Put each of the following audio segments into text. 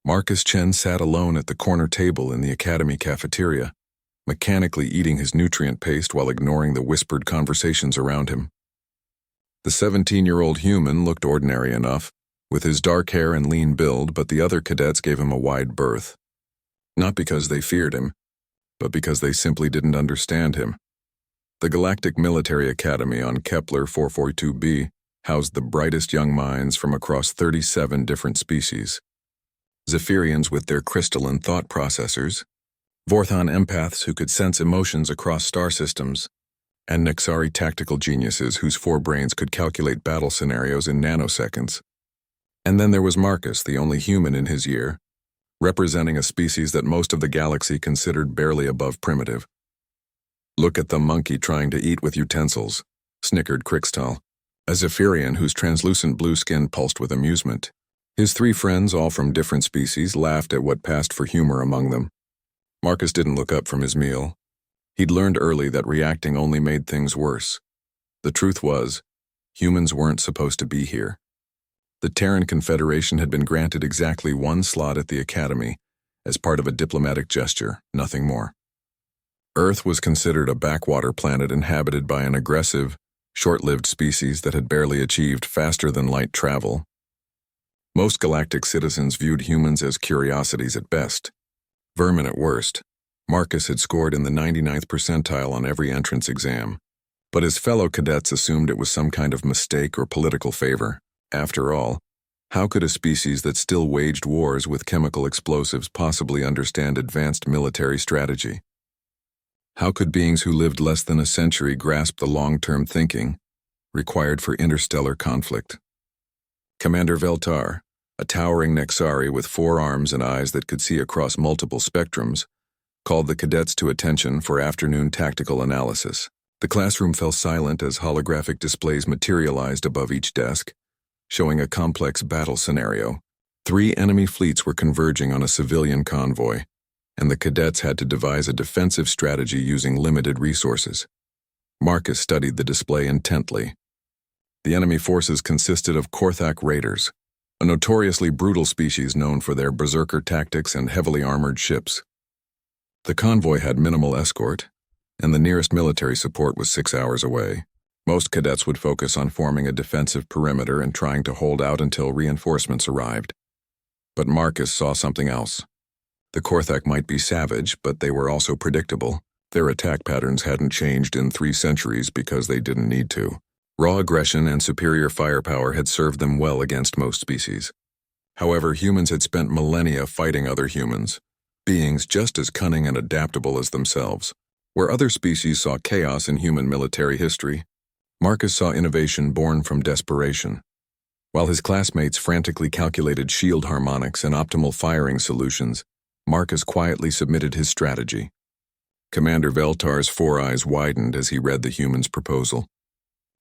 Marcus Chen sat alone at the corner table in the academy cafeteria, mechanically eating his nutrient paste while ignoring the whispered conversations around him. The 17-year-old human looked ordinary enough, with his dark hair and lean build, but the other cadets gave him a wide berth. Not because they feared him, but because they simply didn't understand him. The Galactic Military Academy on Kepler 442b housed the brightest young minds from across 37 different species. Zephyrians with their crystalline thought processors, Vorthon empaths who could sense emotions across star systems, and Nexari tactical geniuses whose forebrains could calculate battle scenarios in nanoseconds. And then there was Marcus, the only human in his year, representing a species that most of the galaxy considered barely above primitive. "Look at the monkey trying to eat with utensils," snickered Crixtal, a Zephyrian whose translucent blue skin pulsed with amusement. His three friends, all from different species, laughed at what passed for humor among them. Marcus didn't look up from his meal. He'd learned early that reacting only made things worse. The truth was, humans weren't supposed to be here. The Terran Confederation had been granted exactly one slot at the Academy, as part of a diplomatic gesture, nothing more. Earth was considered a backwater planet inhabited by an aggressive, short-lived species that had barely achieved faster-than-light travel. Most galactic citizens viewed humans as curiosities at best, vermin at worst. Marcus had scored in the 99th percentile on every entrance exam, but his fellow cadets assumed it was some kind of mistake or political favor. After all, how could a species that still waged wars with chemical explosives possibly understand advanced military strategy? How could beings who lived less than a century grasp the long-term thinking required for interstellar conflict? Commander Veltar, a towering Nexari with 4 arms and eyes that could see across multiple spectrums, called the cadets to attention for afternoon tactical analysis. The classroom fell silent as holographic displays materialized above each desk, showing a complex battle scenario. 3 enemy fleets were converging on a civilian convoy, and the cadets had to devise a defensive strategy using limited resources. Marcus studied the display intently. The enemy forces consisted of Korthak raiders, a notoriously brutal species known for their berserker tactics and heavily armored ships. The convoy had minimal escort, and the nearest military support was 6 hours away. Most cadets would focus on forming a defensive perimeter and trying to hold out until reinforcements arrived. But Marcus saw something else. The Korthak might be savage, but they were also predictable. Their attack patterns hadn't changed in 3 centuries because they didn't need to. Raw aggression and superior firepower had served them well against most species. However, humans had spent millennia fighting other humans, beings just as cunning and adaptable as themselves. Where other species saw chaos in human military history, Marcus saw innovation born from desperation. While his classmates frantically calculated shield harmonics and optimal firing solutions, Marcus quietly submitted his strategy. Commander Veltar's 4 eyes widened as he read the human's proposal.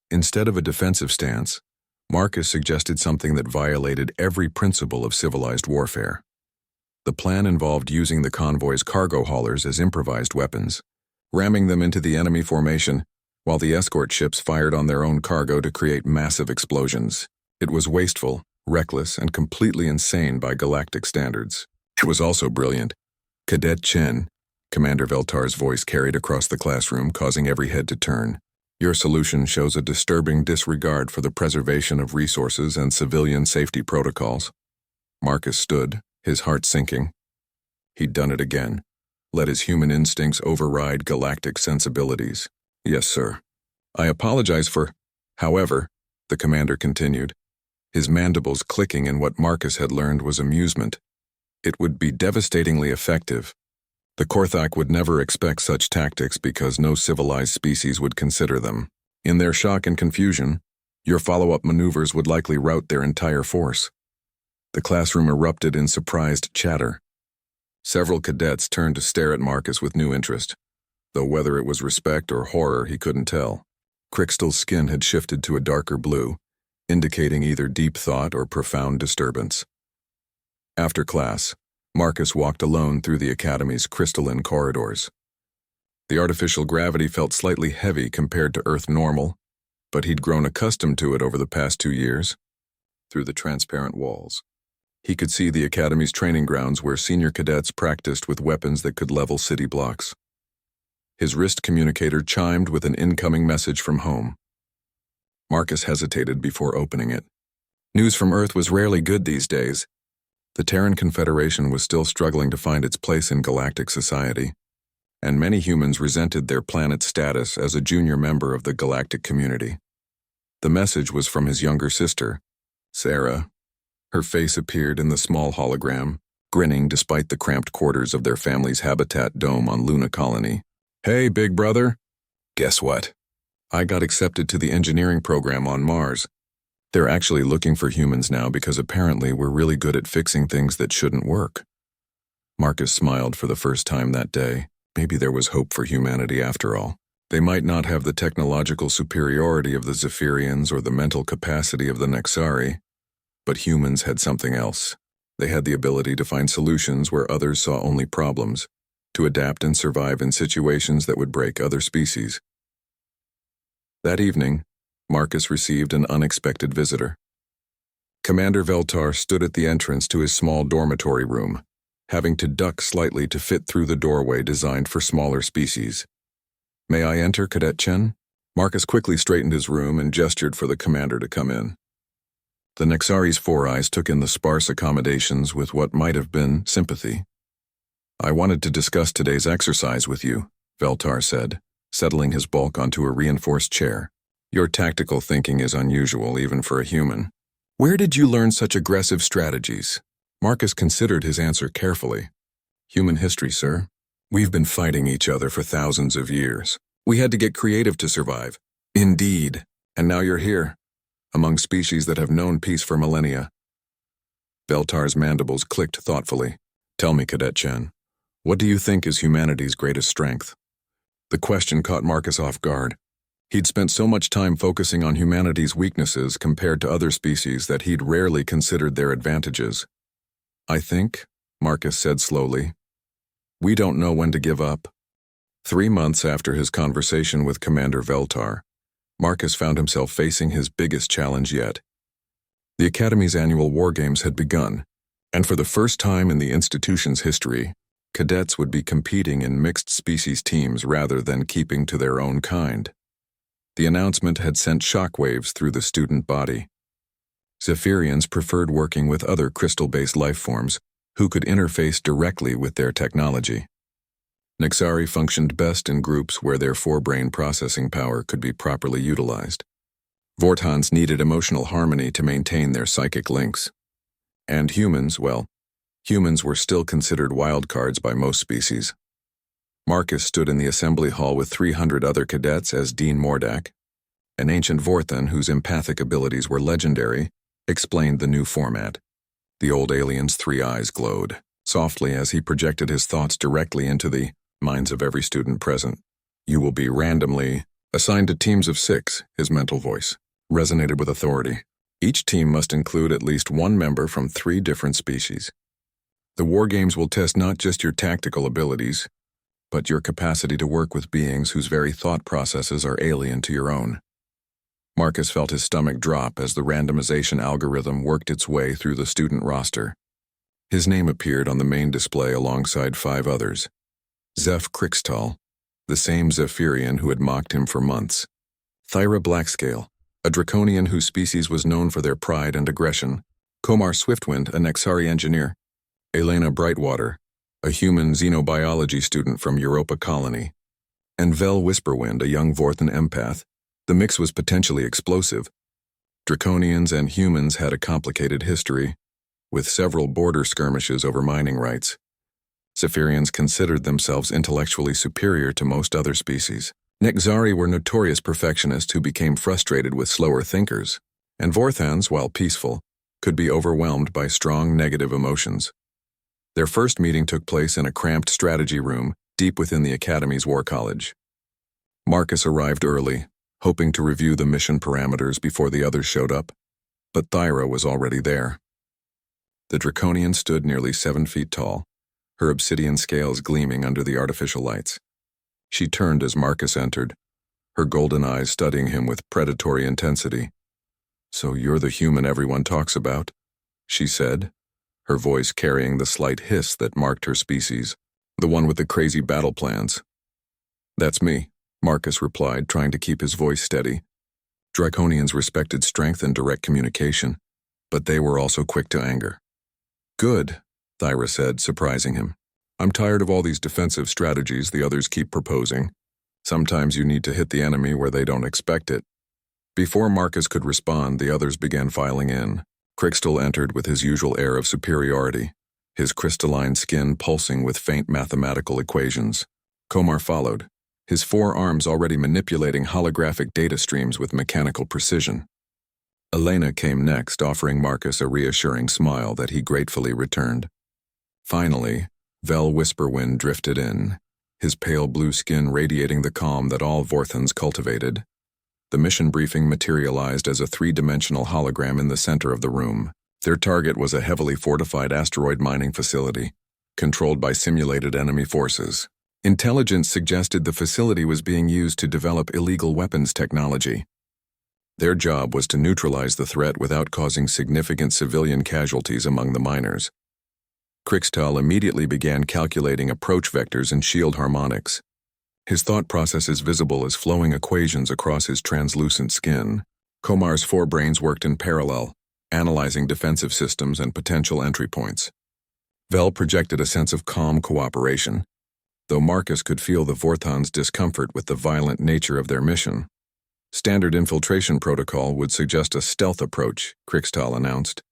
Instead of a defensive stance, Marcus suggested something that violated every principle of civilized warfare. The plan involved using the convoy's cargo haulers as improvised weapons, ramming them into the enemy formation, while the escort ships fired on their own cargo to create massive explosions. It was wasteful, reckless, and completely insane by galactic standards. It was also brilliant. Cadet Chen, Commander Veltar's voice carried across the classroom, causing every head to turn. Your solution shows a disturbing disregard for the preservation of resources and civilian safety protocols. Marcus stood, his heart sinking. He'd done it again. Let his human instincts override galactic sensibilities. Yes, sir. I apologize for... However, the commander continued, his mandibles clicking in what Marcus had learned was amusement. It would be devastatingly effective. The Korthak would never expect such tactics because no civilized species would consider them. In their shock and confusion, your follow-up maneuvers would likely rout their entire force. The classroom erupted in surprised chatter. Several cadets turned to stare at Marcus with new interest, though whether it was respect or horror he couldn't tell. Crixtal's skin had shifted to a darker blue, indicating either deep thought or profound disturbance. After class, Marcus walked alone through the Academy's crystalline corridors. The artificial gravity felt slightly heavy compared to Earth normal, but he'd grown accustomed to it over the past 2 years. Through the transparent walls, He could see the Academy's training grounds where senior cadets practiced with weapons that could level city blocks. His wrist communicator chimed with an incoming message from home. Marcus hesitated before opening it. News from Earth was rarely good these days. The Terran Confederation was still struggling to find its place in galactic society, and many humans resented their planet's status as a junior member of the galactic community. The message was from his younger sister, Sarah. Her face appeared in the small hologram, grinning despite the cramped quarters of their family's habitat dome on Luna Colony. "Hey, big brother. Guess what? I got accepted to the engineering program on Mars. They're actually looking for humans now because apparently we're really good at fixing things that shouldn't work." Marcus smiled for the first time that day. Maybe there was hope for humanity after all. They might not have the technological superiority of the Zephyrians or the mental capacity of the Nexari, but humans had something else. They had the ability to find solutions where others saw only problems, to adapt and survive in situations that would break other species. That evening, Marcus received an unexpected visitor. Commander Veltar stood at the entrance to his small dormitory room, having to duck slightly to fit through the doorway designed for smaller species. "May I enter, Cadet Chen?" Marcus quickly straightened his room and gestured for the commander to come in. The Nexari's four eyes took in the sparse accommodations with what might have been sympathy. "I wanted to discuss today's exercise with you," Veltar said, settling his bulk onto a reinforced chair. "Your tactical thinking is unusual even for a human. Where did you learn such aggressive strategies?" Marcus considered his answer carefully. "Human history, sir. We've been fighting each other for thousands of years. We had to get creative to survive." "Indeed. And now you're here, among species that have known peace for millennia." Veltar's mandibles clicked thoughtfully. "Tell me, Cadet Chen, what do you think is humanity's greatest strength?" The question caught Marcus off guard. He'd spent so much time focusing on humanity's weaknesses compared to other species that he'd rarely considered their advantages. "I think," Marcus said slowly, "we don't know when to give up." 3 months after his conversation with Commander Veltar, Marcus found himself facing his biggest challenge yet. The Academy's annual war games had begun, and for the first time in the institution's history, cadets would be competing in mixed-species teams rather than keeping to their own kind. The announcement had sent shockwaves through the student body. Zephyrians preferred working with other crystal-based lifeforms who could interface directly with their technology. Nexari functioned best in groups where their forebrain processing power could be properly utilized. Vortons needed emotional harmony to maintain their psychic links. And humans, well, humans were still considered wildcards by most species. Marcus stood in the assembly hall with 300 other cadets as Dean Mordak. An ancient Vorthon whose empathic abilities were legendary explained the new format. The old alien's 3 eyes glowed softly as he projected his thoughts directly into the minds of every student present. "You will be randomly assigned to teams of 6, his mental voice resonated with authority. "Each team must include at least 1 member from 3 different species. The war games will test not just your tactical abilities, but your capacity to work with beings whose very thought processes are alien to your own." Marcus felt his stomach drop as the randomization algorithm worked its way through the student roster. His name appeared on the main display alongside 5 others. Zeph Krixtal, the same Zephyrian who had mocked him for months. Thyra Blackscale, a draconian whose species was known for their pride and aggression. Komar Swiftwind, a Nexari engineer. Elena Brightwater, a human xenobiology student from Europa Colony. And Vel Whisperwind, a young Vorthon empath. The mix was potentially explosive. Draconians and humans had a complicated history, with several border skirmishes over mining rights. Zephyrians considered themselves intellectually superior to most other species. Nexari were notorious perfectionists who became frustrated with slower thinkers, and Vorthons, while peaceful, could be overwhelmed by strong negative emotions. Their first meeting took place in a cramped strategy room deep within the Academy's War College. Marcus arrived early, hoping to review the mission parameters before the others showed up, but Thyra was already there. The Draconian stood nearly 7 feet tall, her obsidian scales gleaming under the artificial lights. She turned as Marcus entered, her golden eyes studying him with predatory intensity. "So you're the human everyone talks about," she said, her voice carrying the slight hiss that marked her species, the one with the crazy battle plans. "That's me," Marcus replied, trying to keep his voice steady. Draconians respected strength and direct communication, but they were also quick to anger. "Good," Thyra said, surprising him. "I'm tired of all these defensive strategies the others keep proposing. Sometimes you need to hit the enemy where they don't expect it." Before Marcus could respond, the others began filing in. Crystal entered with his usual air of superiority, his crystalline skin pulsing with faint mathematical equations. Komar followed, his 4 arms already manipulating holographic data streams with mechanical precision. Elena came next, offering Marcus a reassuring smile that he gratefully returned. Finally, Vel Whisperwind drifted in, his pale blue skin radiating the calm that all Vorthans cultivated. The mission briefing materialized as a 3-dimensional hologram in the center of the room. Their target was a heavily fortified asteroid mining facility, controlled by simulated enemy forces. Intelligence suggested the facility was being used to develop illegal weapons technology. Their job was to neutralize the threat without causing significant civilian casualties among the miners. Crixtal immediately began calculating approach vectors and shield harmonics, his thought processes visible as flowing equations across his translucent skin. Komar's 4 brains worked in parallel, analyzing defensive systems and potential entry points. Vel projected a sense of calm cooperation, though Marcus could feel the Vorthans' discomfort with the violent nature of their mission. Standard infiltration protocol would suggest a stealth approach, Crixtal announced,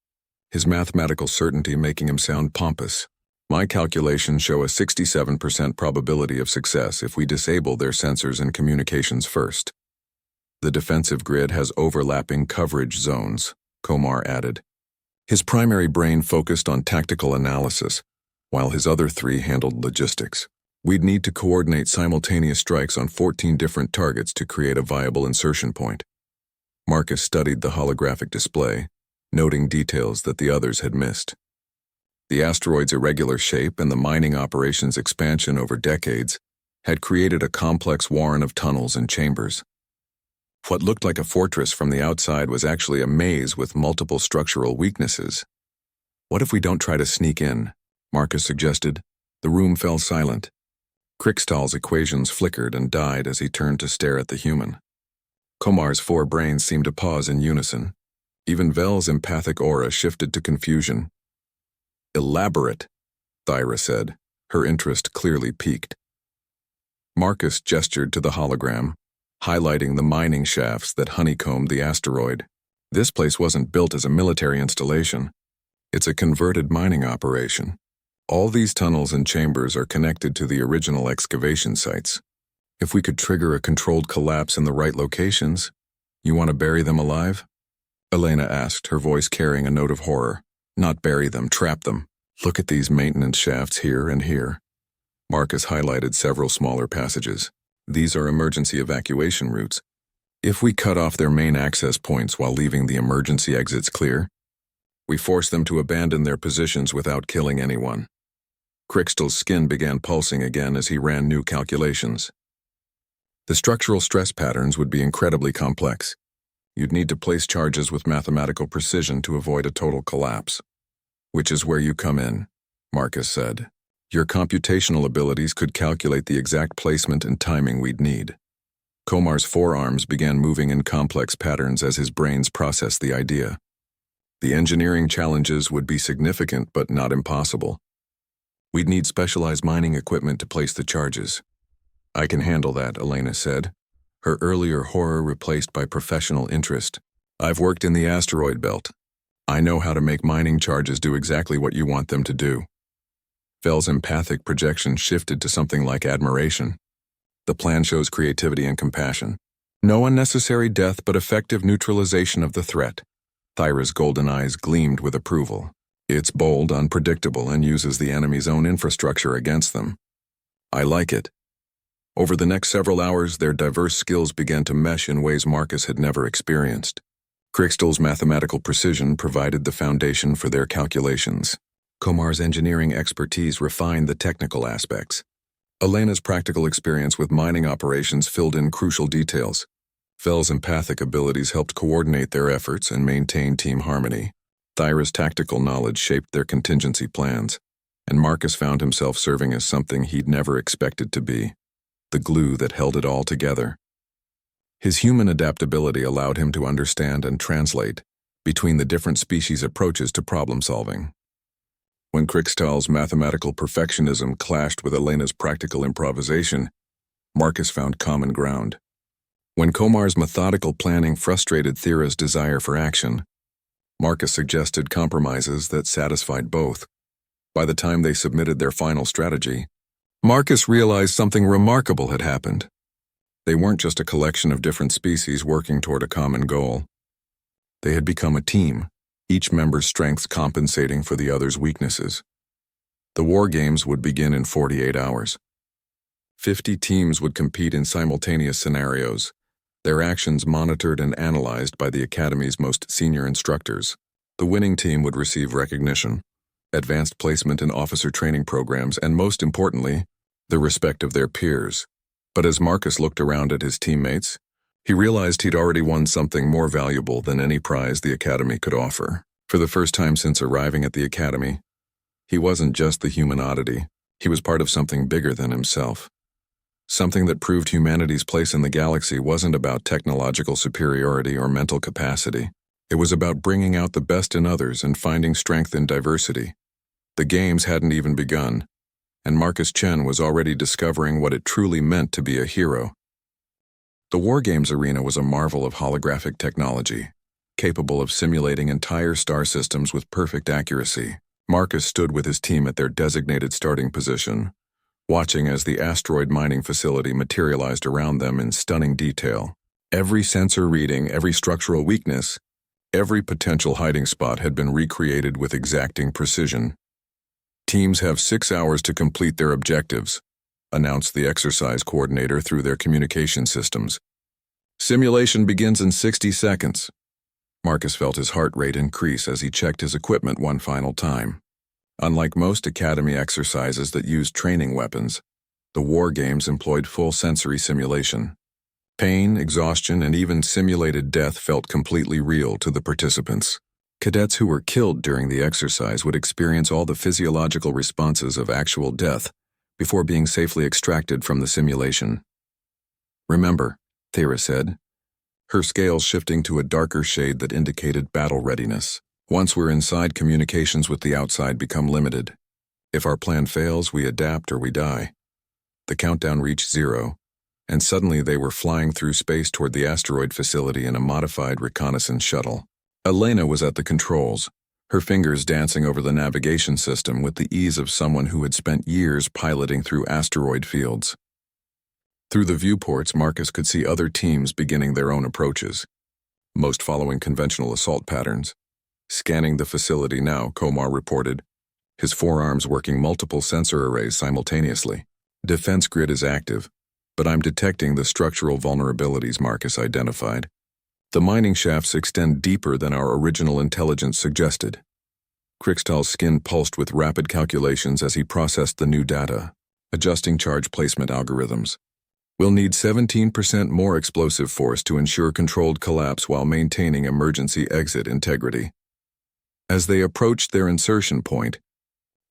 his mathematical certainty making him sound pompous. "My calculations show a 67% probability of success if we disable their sensors and communications first. The defensive grid has overlapping coverage zones," Komar added. His primary brain focused on tactical analysis, while his other 3 handled logistics. "We'd need to coordinate simultaneous strikes on 14 different targets to create a viable insertion point." Marcus studied the holographic display, noting details that the others had missed. The asteroid's irregular shape and the mining operations' expansion over decades had created a complex warren of tunnels and chambers. What looked like a fortress from the outside was actually a maze with multiple structural weaknesses. "What if we don't try to sneak in?" Marcus suggested. The room fell silent. Crixtal's equations flickered and died as he turned to stare at the human. Komar's 4 brains seemed to pause in unison. Even Vel's empathic aura shifted to confusion. "Elaborate," Thyra said, her interest clearly piqued. Marcus gestured to the hologram, highlighting the mining shafts that honeycombed the asteroid. "This place wasn't built as a military installation. It's a converted mining operation. All these tunnels and chambers are connected to the original excavation sites. If we could trigger a controlled collapse in the right locations, you want to bury them alive?" Elena asked, her voice carrying a note of horror. "Not bury them, trap them. Look at these maintenance shafts here and here." Marcus highlighted several smaller passages. "These are emergency evacuation routes. If we cut off their main access points while leaving the emergency exits clear, we force them to abandon their positions without killing anyone." Crixtal's skin began pulsing again as he ran new calculations. The structural stress patterns would be incredibly complex. You'd need to place charges with mathematical precision to avoid a total collapse. "Which is where you come in," Marcus said. "Your computational abilities could calculate the exact placement and timing we'd need." Komar's 4 arms began moving in complex patterns as his brains processed the idea. The engineering challenges would be significant but not impossible. "We'd need specialized mining equipment to place the charges." "I can handle that," Elena said, her earlier horror replaced by professional interest. "I've worked in the asteroid belt. I know how to make mining charges do exactly what you want them to do." Vel's empathic projection shifted to something like admiration. "The plan shows creativity and compassion. No unnecessary death but effective neutralization of the threat." Thyra's golden eyes gleamed with approval. "It's bold, unpredictable, and uses the enemy's own infrastructure against them. I like it." Over the next several hours, their diverse skills began to mesh in ways Marcus had never experienced. Crixtal's mathematical precision provided the foundation for their calculations. Komar's engineering expertise refined the technical aspects. Elena's practical experience with mining operations filled in crucial details. Vel's empathic abilities helped coordinate their efforts and maintain team harmony. Thyra's tactical knowledge shaped their contingency plans, and Marcus found himself serving as something he'd never expected to be, the glue that held it all together. His human adaptability allowed him to understand and translate between the different species' approaches to problem-solving. When Krikstal's mathematical perfectionism clashed with Elena's practical improvisation, Marcus found common ground. When Komar's methodical planning frustrated Thyra's desire for action, Marcus suggested compromises that satisfied both. By the time they submitted their final strategy, Marcus realized something remarkable had happened. They weren't just a collection of different species working toward a common goal. They had become a team, each member's strengths compensating for the other's weaknesses. The war games would begin in 48 hours. 50 teams would compete in simultaneous scenarios, their actions monitored and analyzed by the Academy's most senior instructors. The winning team would receive recognition, advanced placement in officer training programs, and most importantly, the respect of their peers. But as Marcus looked around at his teammates, he realized he'd already won something more valuable than any prize the Academy could offer. For the first time since arriving at the Academy, he wasn't just the human oddity. He was part of something bigger than himself. Something that proved humanity's place in the galaxy wasn't about technological superiority or mental capacity. It was about bringing out the best in others and finding strength in diversity. The games hadn't even begun, and Marcus Chen was already discovering what it truly meant to be a hero. The War Games arena was a marvel of holographic technology, capable of simulating entire star systems with perfect accuracy. Marcus stood with his team at their designated starting position, watching as the asteroid mining facility materialized around them in stunning detail. Every sensor reading, every structural weakness, every potential hiding spot had been recreated with exacting precision. Teams have 6 hours to complete their objectives, announced the exercise coordinator through their communication systems. Simulation begins in 60 seconds. Marcus felt his heart rate increase as he checked his equipment one final time. Unlike most Academy exercises that used training weapons, the War Games employed full sensory simulation. Pain, exhaustion, and even simulated death felt completely real to the participants. Cadets who were killed during the exercise would experience all the physiological responses of actual death before being safely extracted from the simulation. "Remember," Thyra said, her scales shifting to a darker shade that indicated battle readiness. "Once we're inside, communications with the outside become limited. If our plan fails, we adapt or we die." The countdown reached 0, and suddenly they were flying through space toward the asteroid facility in a modified reconnaissance shuttle. Elena was at the controls, her fingers dancing over the navigation system with the ease of someone who had spent years piloting through asteroid fields. Through the viewports, Marcus could see other teams beginning their own approaches, most following conventional assault patterns. "Scanning the facility now," Komar reported, his forearms working multiple sensor arrays simultaneously. "Defense grid is active, but I'm detecting the structural vulnerabilities Marcus identified. The mining shafts extend deeper than our original intelligence suggested." Krikstal's skin pulsed with rapid calculations as he processed the new data, adjusting charge placement algorithms. "We'll need 17% more explosive force to ensure controlled collapse while maintaining emergency exit integrity." As they approached their insertion point,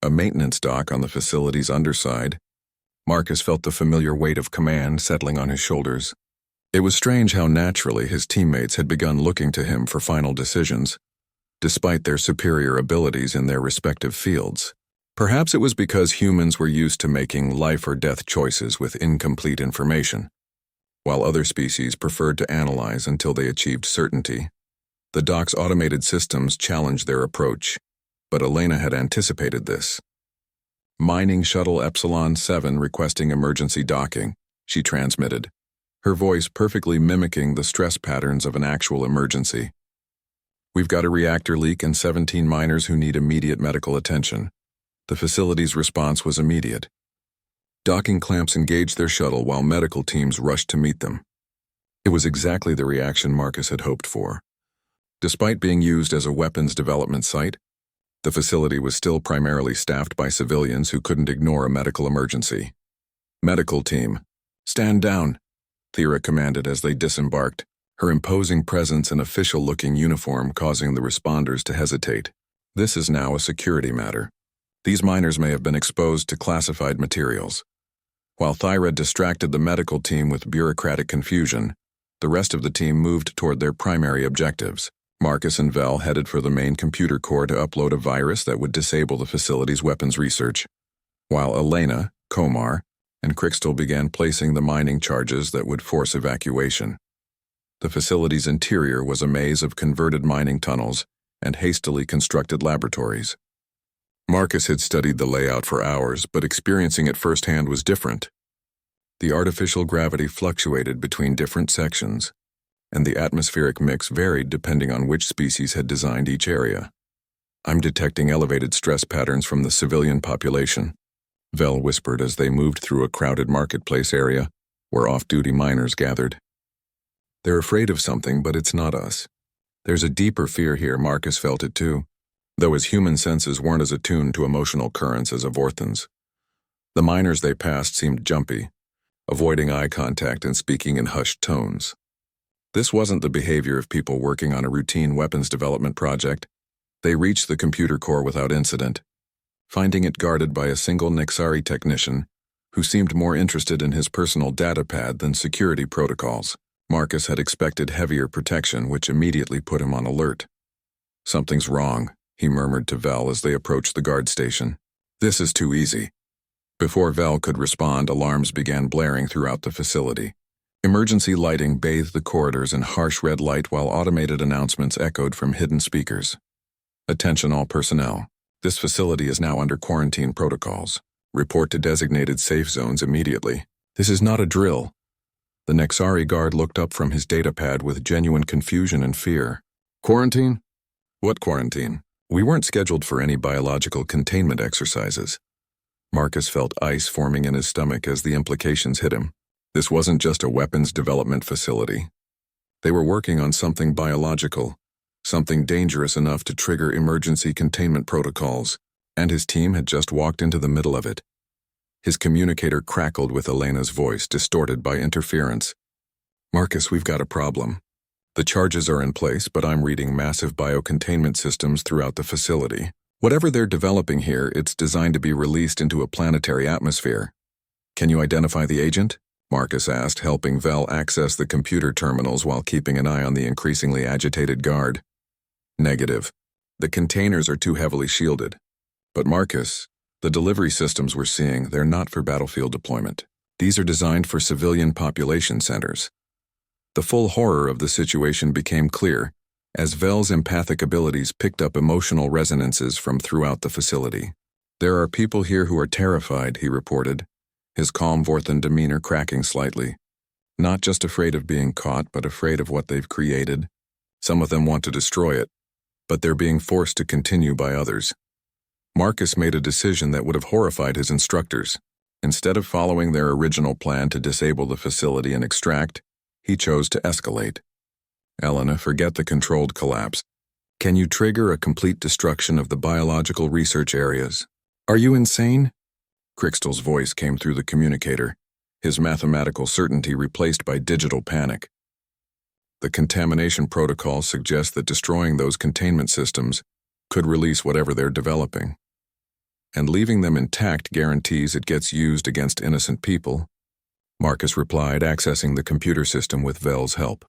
a maintenance dock on the facility's underside, Marcus felt the familiar weight of command settling on his shoulders. It was strange how naturally his teammates had begun looking to him for final decisions, despite their superior abilities in their respective fields. Perhaps it was because humans were used to making life-or-death choices with incomplete information, while other species preferred to analyze until they achieved certainty. The dock's automated systems challenged their approach, but Elena had anticipated this. "Mining Shuttle Epsilon 7 requesting emergency docking," she transmitted, her voice perfectly mimicking the stress patterns of an actual emergency. "We've got a reactor leak and 17 miners who need immediate medical attention." The facility's response was immediate. Docking clamps engaged their shuttle while medical teams rushed to meet them. It was exactly the reaction Marcus had hoped for. Despite being used as a weapons development site, the facility was still primarily staffed by civilians who couldn't ignore a medical emergency. "Medical team, stand down," Thyra commanded as they disembarked, her imposing presence and official-looking uniform causing the responders to hesitate. This is now a security matter. These miners may have been exposed to classified materials. While Thyra distracted the medical team with bureaucratic confusion, the rest of the team moved toward their primary objectives. Marcus and Vel headed for the main computer core to upload a virus that would disable the facility's weapons research, while Elena, Komar, and Crystal began placing the mining charges that would force evacuation. The facility's interior was a maze of converted mining tunnels and hastily constructed laboratories. Marcus had studied the layout for hours, but experiencing it firsthand was different. The artificial gravity fluctuated between different sections, and the atmospheric mix varied depending on which species had designed each area. "I'm detecting elevated stress patterns from the civilian population," Vel whispered as they moved through a crowded marketplace area where off-duty miners gathered. "They're afraid of something, but it's not us. There's a deeper fear here." Marcus felt it too, though his human senses weren't as attuned to emotional currents as Avorthan's. The miners they passed seemed jumpy, avoiding eye contact and speaking in hushed tones. This wasn't the behavior of people working on a routine weapons development project. They reached the computer core without incident, finding it guarded by a single Nexari technician who seemed more interested in his personal datapad than security protocols. Marcus had expected heavier protection, which immediately put him on alert. "Something's wrong," he murmured to Vel as they approached the guard station. "This is too easy." Before Vel could respond, alarms began blaring throughout the facility. Emergency lighting bathed the corridors in harsh red light while automated announcements echoed from hidden speakers. "Attention all personnel. This facility is now under quarantine protocols. Report to designated safe zones immediately. This is not a drill." The Nexari guard looked up from his datapad with genuine confusion and fear. "Quarantine? What quarantine? We weren't scheduled for any biological containment exercises." Marcus felt ice forming in his stomach as the implications hit him. This wasn't just a weapons development facility. They were working on something biological, something dangerous enough to trigger emergency containment protocols, and his team had just walked into the middle of it. His communicator crackled with Elena's voice, distorted by interference. "Marcus, we've got a problem. The charges are in place, but I'm reading massive biocontainment systems throughout the facility. Whatever they're developing here, it's designed to be released into a planetary atmosphere. Can you identify the agent?" Marcus asked, helping Vel access the computer terminals while keeping an eye on the increasingly agitated guard. "Negative. The containers are too heavily shielded. But Marcus, the delivery systems we're seeing, they're not for battlefield deployment. These are designed for civilian population centers." The full horror of the situation became clear as Vel's empathic abilities picked up emotional resonances from throughout the facility. "There are people here who are terrified," he reported, his calm Vorthan demeanor cracking slightly. "Not just afraid of being caught, but afraid of what they've created. Some of them want to destroy it, but they're being forced to continue by others." Marcus made a decision that would have horrified his instructors. Instead of following their original plan to disable the facility and extract, he chose to escalate. "Elena, forget the controlled collapse. Can you trigger a complete destruction of the biological research areas?" "Are you insane?" Crystal's voice came through the communicator, his mathematical certainty replaced by digital panic. "The contamination protocol suggests that destroying those containment systems could release whatever they're developing. And leaving them intact guarantees it gets used against innocent people," Marcus replied, accessing the computer system with Vel's help.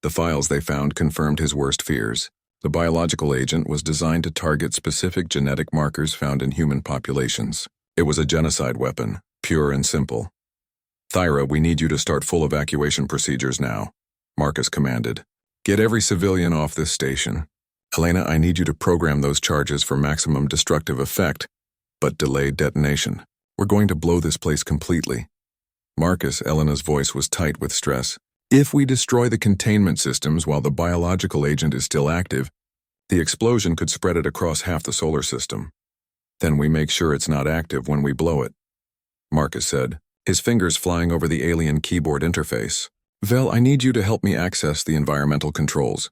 The files they found confirmed his worst fears. The biological agent was designed to target specific genetic markers found in human populations. It was a genocide weapon, pure and simple. "Thyra, we need you to start full evacuation procedures now," Marcus commanded. "Get every civilian off this station. Elena, I need you to program those charges for maximum destructive effect, but delayed detonation. We're going to blow this place completely." "Marcus," Elena's voice was tight with stress, "if we destroy the containment systems while the biological agent is still active, the explosion could spread it across half the solar system. Then we make sure it's not active when we blow it," Marcus said, his fingers flying over the alien keyboard interface. "Vel, I need you to help me access the environmental controls.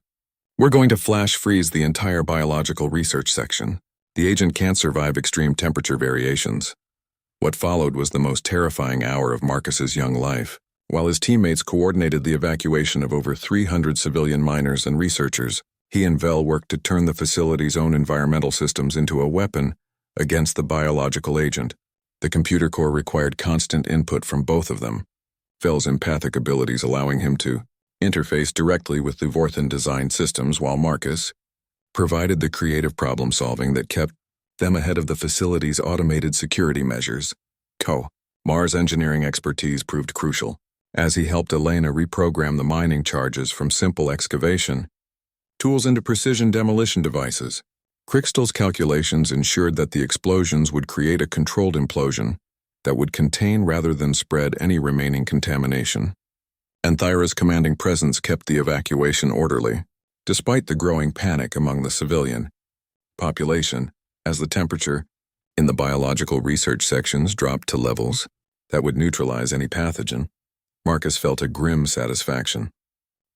We're going to flash freeze the entire biological research section. The agent can't survive extreme temperature variations." What followed was the most terrifying hour of Marcus's young life. While his teammates coordinated the evacuation of over 300 civilian miners and researchers, he and Vel worked to turn the facility's own environmental systems into a weapon against the biological agent. The computer core required constant input from both of them, Vel's empathic abilities allowing him to interface directly with the Vorthan-designed systems, while Marcus provided the creative problem-solving that kept them ahead of the facility's automated security measures. Mars' engineering expertise proved crucial, as he helped Elena reprogram the mining charges from simple excavation tools into precision demolition devices. Crystal's calculations ensured that the explosions would create a controlled implosion that would contain rather than spread any remaining contamination. And Thyra's commanding presence kept the evacuation orderly, despite the growing panic among the civilian population, as the temperature in the biological research sections dropped to levels that would neutralize any pathogen. Marcus felt a grim satisfaction.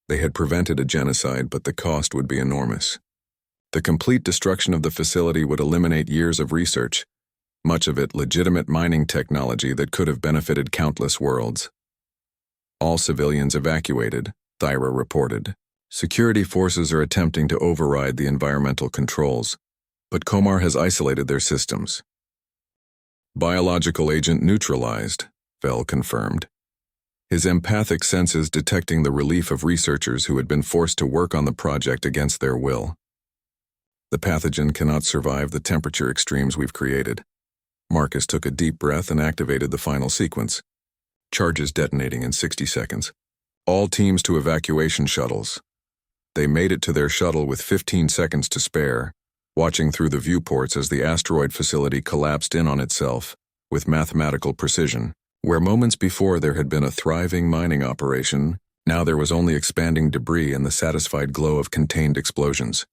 They had prevented a genocide, but the cost would be enormous. The complete destruction of the facility would eliminate years of research, much of it legitimate mining technology that could have benefited countless worlds. All civilians evacuated, Thyra reported. Security forces are attempting to override the environmental controls, but Komar has isolated their systems. Biological agent neutralized, Vel confirmed, his empathic senses detecting the relief of researchers who had been forced to work on the project against their will. The pathogen cannot survive the temperature extremes we've created. Marcus took a deep breath and activated the final sequence. Charges detonating in 60 seconds. All teams to evacuation shuttles. They made it to their shuttle with 15 seconds to spare, watching through the viewports as the asteroid facility collapsed in on itself, with mathematical precision. Where moments before there had been a thriving mining operation, now there was only expanding debris and the satisfied glow of contained explosions.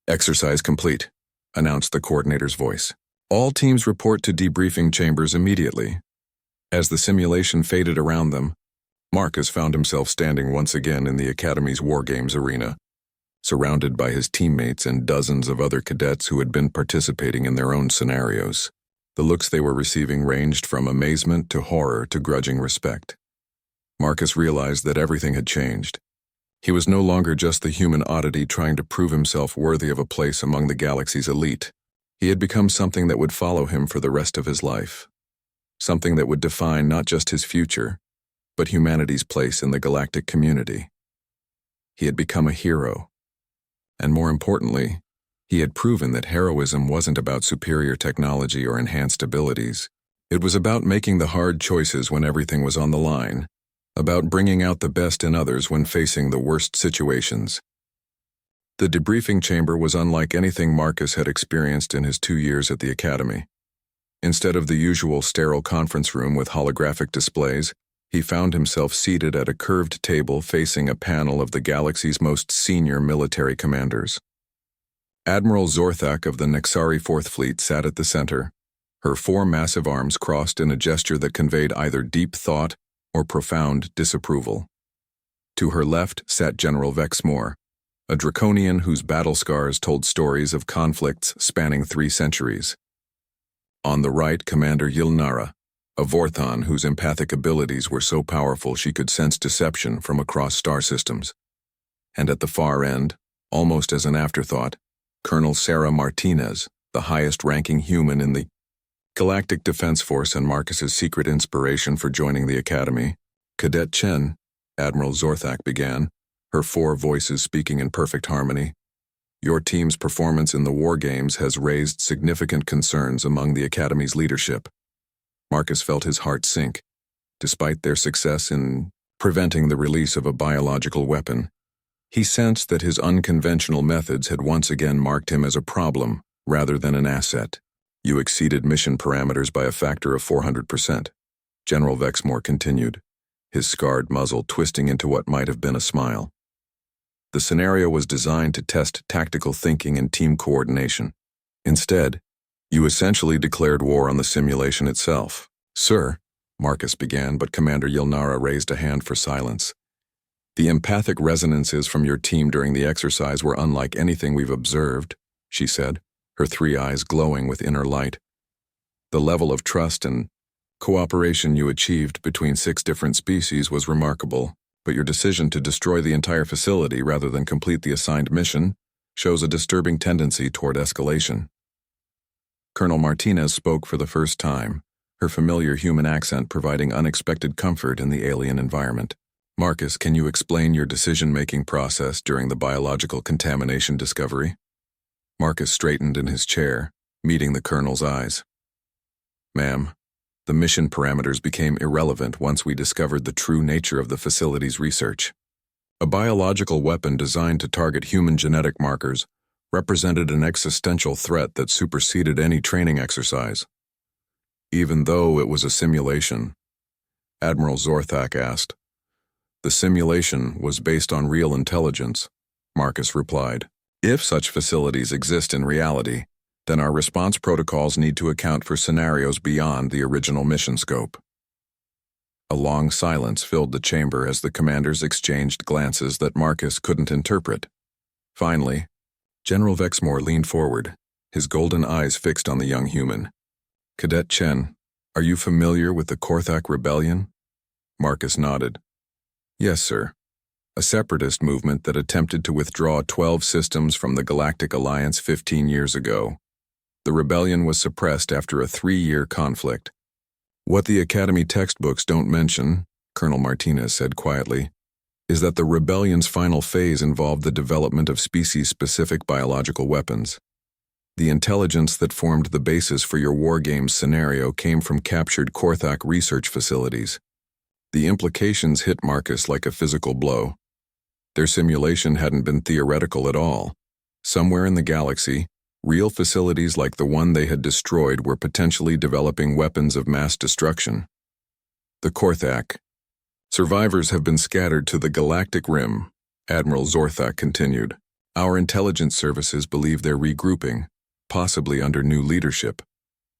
"Exercise complete," announced the coordinator's voice. "All teams report to debriefing chambers immediately." As the simulation faded around them, Marcus found himself standing once again in the Academy's War Games arena, surrounded by his teammates and dozens of other cadets who had been participating in their own scenarios. The looks they were receiving ranged from amazement to horror to grudging respect. Marcus realized that everything had changed. He was no longer just the human oddity trying to prove himself worthy of a place among the galaxy's elite. He had become something that would follow him for the rest of his life. Something that would define not just his future, but humanity's place in the galactic community. He had become a hero. And more importantly, he had proven that heroism wasn't about superior technology or enhanced abilities. It was about making the hard choices when everything was on the line, about bringing out the best in others when facing the worst situations. The debriefing chamber was unlike anything Marcus had experienced in his 2 years at the Academy. Instead of the usual sterile conference room with holographic displays, he found himself seated at a curved table facing a panel of the galaxy's most senior military commanders. Admiral Zorthak of the Nexari 4th Fleet sat at the center, her 4 massive arms crossed in a gesture that conveyed either deep thought or profound disapproval. To her left sat General Vexmore, a draconian whose battle scars told stories of conflicts spanning 3 centuries. On the right, Commander Yilnara, a Vorthon whose empathic abilities were so powerful she could sense deception from across star systems. And at the far end, almost as an afterthought, Colonel Sarah Martinez, the highest-ranking human in the Galactic Defense Force and Marcus's secret inspiration for joining the Academy. "Cadet Chen," Admiral Zorthak began, her 4 voices speaking in perfect harmony. "Your team's performance in the War Games has raised significant concerns among the Academy's leadership." Marcus felt his heart sink. Despite their success in preventing the release of a biological weapon, he sensed that his unconventional methods had once again marked him as a problem rather than an asset. "You exceeded mission parameters by a factor of 400%, General Vexmore continued, his scarred muzzle twisting into what might have been a smile. "The scenario was designed to test tactical thinking and team coordination. Instead, you essentially declared war on the simulation itself." "Sir," Marcus began, but Commander Yilnara raised a hand for silence. "The empathic resonances from your team during the exercise were unlike anything we've observed," she said, her 3 eyes glowing with inner light. "The level of trust and Cooperation you achieved between 6 different species was remarkable, but your decision to destroy the entire facility rather than complete the assigned mission shows a disturbing tendency toward escalation. Colonel Martinez spoke for the first time, her familiar human accent providing unexpected comfort in the alien environment. Marcus, can you explain your decision-making process during the biological contamination discovery? Marcus straightened in his chair, meeting the colonel's eyes. Ma'am, the mission parameters became irrelevant once we discovered the true nature of the facility's research. A biological weapon designed to target human genetic markers represented an existential threat that superseded any training exercise. Even though it was a simulation, Admiral Zorthak asked. The simulation was based on real intelligence, Marcus replied. If such facilities exist in reality, then our response protocols need to account for scenarios beyond the original mission scope. A long silence filled the chamber as the commanders exchanged glances that Marcus couldn't interpret. Finally, General Vexmore leaned forward, his golden eyes fixed on the young human. Cadet Chen, are you familiar with the Korthak Rebellion? Marcus nodded. Yes, sir. A separatist movement that attempted to withdraw 12 systems from the Galactic Alliance 15 years ago. The rebellion was suppressed after a 3-year conflict. What the Academy textbooks don't mention, Colonel Martinez said quietly, is that the rebellion's final phase involved the development of species-specific biological weapons. The intelligence that formed the basis for your war games scenario came from captured Korthak research facilities. The implications hit Marcus like a physical blow. Their simulation hadn't been theoretical at all. Somewhere in the galaxy, real facilities like the one they had destroyed were potentially developing weapons of mass destruction. The Korthak. Survivors have been scattered to the Galactic Rim, Admiral Zorthak continued. Our intelligence services believe they're regrouping, possibly under new leadership.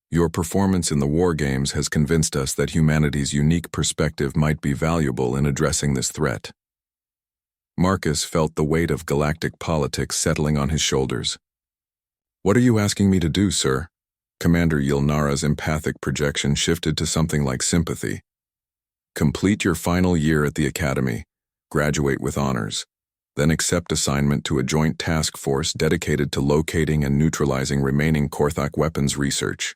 Your performance in the war games has convinced us that humanity's unique perspective might be valuable in addressing this threat. Marcus felt the weight of galactic politics settling on his shoulders. What are you asking me to do, sir? Commander Yilnara's empathic projection shifted to something like sympathy. Complete your final year at the Academy, graduate with honors, then accept assignment to a joint task force dedicated to locating and neutralizing remaining Korthak weapons research.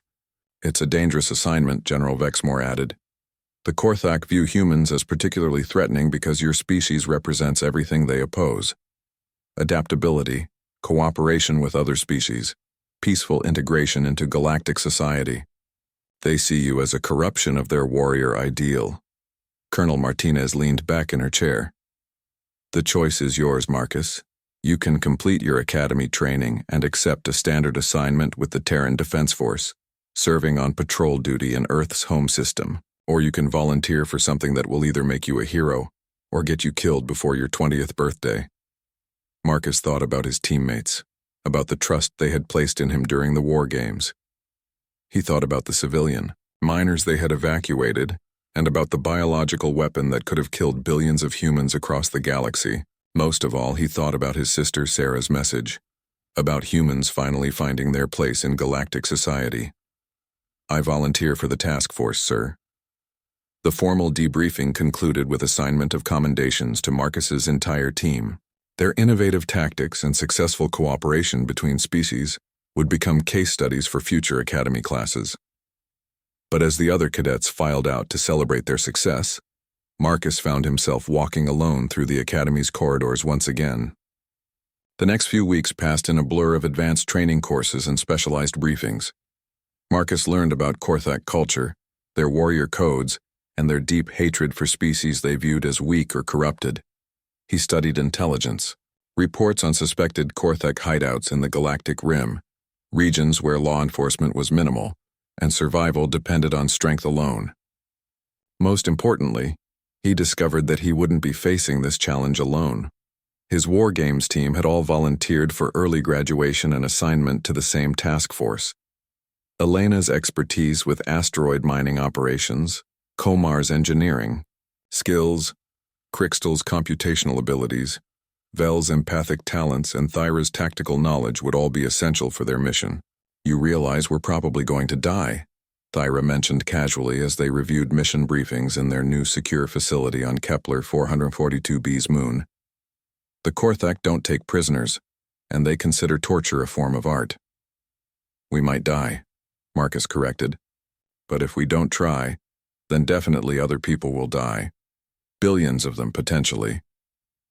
It's a dangerous assignment, General Vexmore added. The Korthak view humans as particularly threatening because your species represents everything they oppose. Adaptability, cooperation with other species, peaceful integration into galactic society. They see you as a corruption of their warrior ideal. Colonel Martinez leaned back in her chair. The choice is yours, Marcus. You can complete your academy training and accept a standard assignment with the Terran Defense Force, serving on patrol duty in Earth's home system, or you can volunteer for something that will either make you a hero or get you killed before your 20th birthday. Marcus thought about his teammates, about the trust they had placed in him during the war games. He thought about the civilian miners they had evacuated, and about the biological weapon that could have killed billions of humans across the galaxy. Most of all, he thought about his sister Sarah's message, about humans finally finding their place in galactic society. I volunteer for the task force, sir. The formal debriefing concluded with assignment of commendations to Marcus's entire team. Their innovative tactics and successful cooperation between species would become case studies for future academy classes. But as the other cadets filed out to celebrate their success, Marcus found himself walking alone through the academy's corridors once again. The next few weeks passed in a blur of advanced training courses and specialized briefings. Marcus learned about Korthak culture, their warrior codes, and their deep hatred for species they viewed as weak or corrupted. He studied intelligence, reports on suspected Korthak hideouts in the Galactic Rim, regions where law enforcement was minimal, and survival depended on strength alone. Most importantly, he discovered that he wouldn't be facing this challenge alone. His war games team had all volunteered for early graduation and assignment to the same task force. Elena's expertise with asteroid mining operations, Komar's engineering skills, Crixtal's computational abilities, Vel's empathic talents, and Thyra's tactical knowledge would all be essential for their mission. You realize we're probably going to die, Thyra mentioned casually as they reviewed mission briefings in their new secure facility on Kepler 442b's moon. The Korthak don't take prisoners, and they consider torture a form of art. We might die, Marcus corrected. But if we don't try, then definitely other people will die. Billions of them, potentially.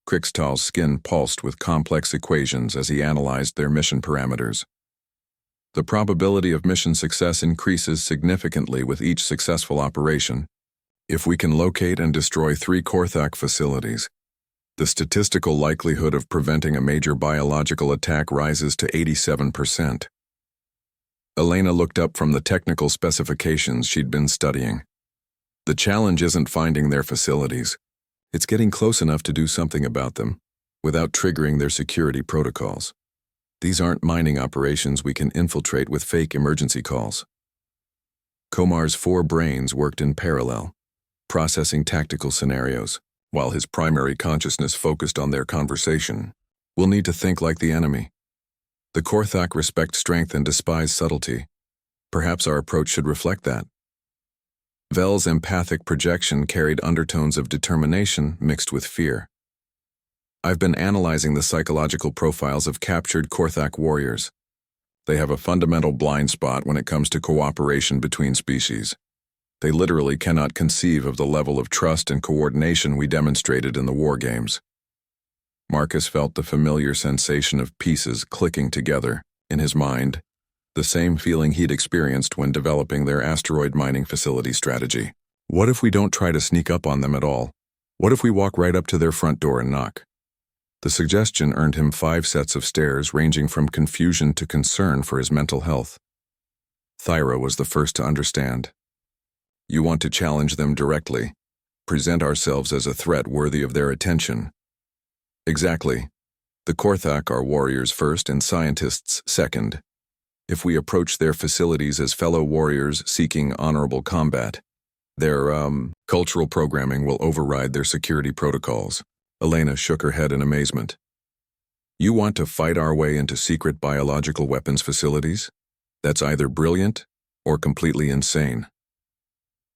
Krikstal's skin pulsed with complex equations as he analyzed their mission parameters. The probability of mission success increases significantly with each successful operation. If we can locate and destroy 3 Korthak facilities, the statistical likelihood of preventing a major biological attack rises to 87%. Elena looked up from the technical specifications she'd been studying. The challenge isn't finding their facilities. It's getting close enough to do something about them, without triggering their security protocols. These aren't mining operations we can infiltrate with fake emergency calls. Komar's 4 brains worked in parallel, processing tactical scenarios, while his primary consciousness focused on their conversation. We'll need to think like the enemy. The Korthak respect strength and despise subtlety. Perhaps our approach should reflect that. Vel's empathic projection carried undertones of determination mixed with fear. I've been analyzing the psychological profiles of captured Korthak warriors. They have a fundamental blind spot when it comes to cooperation between species. They literally cannot conceive of the level of trust and coordination we demonstrated in the war games. Marcus felt the familiar sensation of pieces clicking together in his mind, the same feeling he'd experienced when developing their asteroid mining facility strategy. What if we don't try to sneak up on them at all? What if we walk right up to their front door and knock? The suggestion earned him 5 sets of stares ranging from confusion to concern for his mental health. Thyra was the first to understand. You want to challenge them directly, present ourselves as a threat worthy of their attention. Exactly. The Korthak are warriors first and scientists second. If we approach their facilities as fellow warriors seeking honorable combat, their, cultural programming will override their security protocols. Elena shook her head in amazement. You want to fight our way into secret biological weapons facilities? That's either brilliant or completely insane.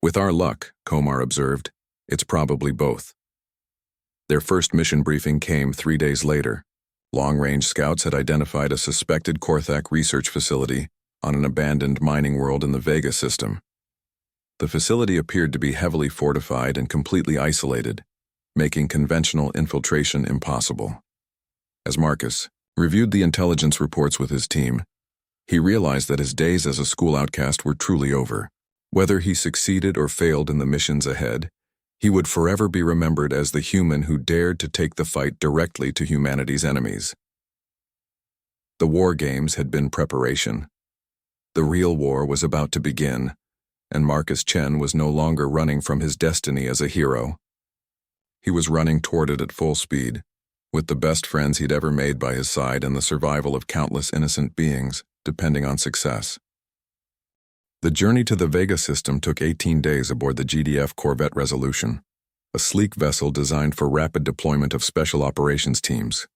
With our luck, Komar observed, it's probably both. Their first mission briefing came 3 days later. Long-range scouts had identified a suspected Korthak research facility on an abandoned mining world in the Vega system. The facility appeared to be heavily fortified and completely isolated, making conventional infiltration impossible. As Marcus reviewed the intelligence reports with his team, he realized that his days as a school outcast were truly over. Whether he succeeded or failed in the missions ahead, he would forever be remembered as the human who dared to take the fight directly to humanity's enemies. The war games had been preparation. The real war was about to begin, and Marcus Chen was no longer running from his destiny as a hero. He was running toward it at full speed, with the best friends he'd ever made by his side and the survival of countless innocent beings, depending on success. The journey to the Vega system took 18 days aboard the GDF Corvette Resolution, a sleek vessel designed for rapid deployment of special operations teams.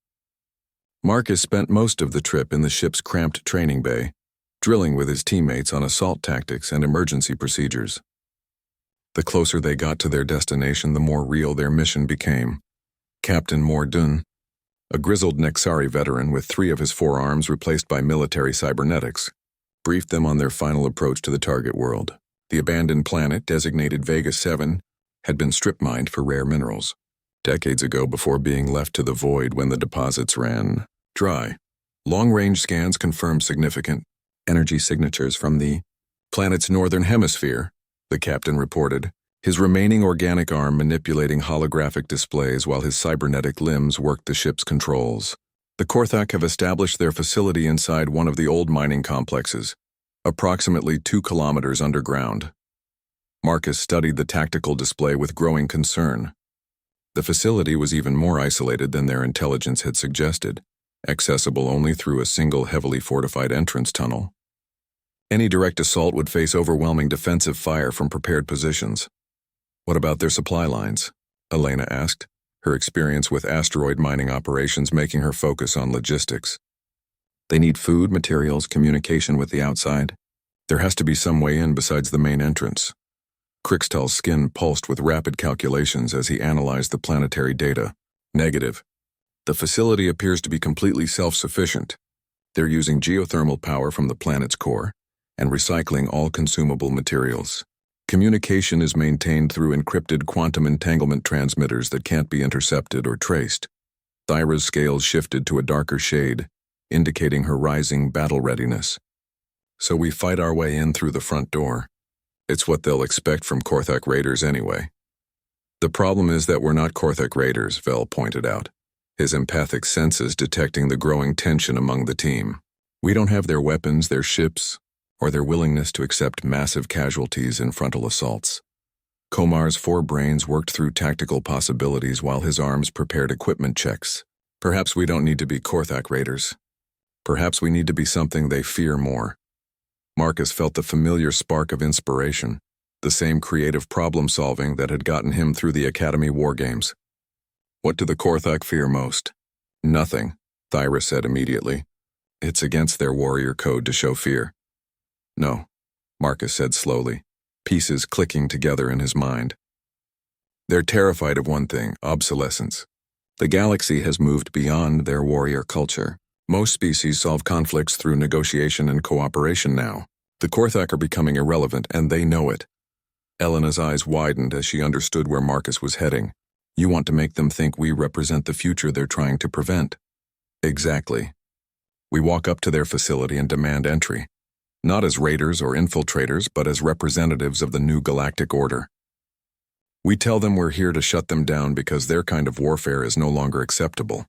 Marcus spent most of the trip in the ship's cramped training bay, drilling with his teammates on assault tactics and emergency procedures. The closer they got to their destination, the more real their mission became. Captain Mordun, a grizzled Nexari veteran with 3 of his 4 arms replaced by military cybernetics, briefed them on their final approach to the target world. The abandoned planet, designated Vega 7, had been strip-mined for rare minerals, decades ago before being left to the void when the deposits ran dry. Long-range scans confirmed significant energy signatures from the planet's northern hemisphere, the captain reported, his remaining organic arm manipulating holographic displays while his cybernetic limbs worked the ship's controls. The Korthak have established their facility inside one of the old mining complexes, approximately 2 kilometers underground. Marcus studied the tactical display with growing concern. The facility was even more isolated than their intelligence had suggested, accessible only through a single heavily fortified entrance tunnel. Any direct assault would face overwhelming defensive fire from prepared positions. What about their supply lines? Elena asked, her experience with asteroid mining operations making her focus on logistics. They need food, materials, communication with the outside. There has to be some way in besides the main entrance. Crixtal's skin pulsed with rapid calculations as he analyzed the planetary data. Negative. The facility appears to be completely self-sufficient. They're using geothermal power from the planet's core and recycling all consumable materials. Communication is maintained through encrypted quantum entanglement transmitters that can't be intercepted or traced. Thyra's scales shifted to a darker shade, indicating her rising battle readiness. So we fight our way in through the front door. It's what they'll expect from Korthak raiders anyway. The problem is that we're not Korthak raiders, Vel pointed out, his empathic senses detecting the growing tension among the team. We don't have their weapons, their ships, or their willingness to accept massive casualties in frontal assaults. Komar's forebrains worked through tactical possibilities while his arms prepared equipment checks. Perhaps we don't need to be Korthak raiders. Perhaps we need to be something they fear more. Marcus felt the familiar spark of inspiration, the same creative problem-solving that had gotten him through the Academy war games. What do the Korthak fear most? Nothing, Thyra said immediately. It's against their warrior code to show fear. No, Marcus said slowly, pieces clicking together in his mind. They're terrified of one thing, obsolescence. The galaxy has moved beyond their warrior culture. Most species solve conflicts through negotiation and cooperation now. The Korthak are becoming irrelevant, and they know it. Elena's eyes widened as she understood where Marcus was heading. You want to make them think we represent the future they're trying to prevent. Exactly. We walk up to their facility and demand entry. Not as raiders or infiltrators, but as representatives of the new galactic order. We tell them we're here to shut them down because their kind of warfare is no longer acceptable.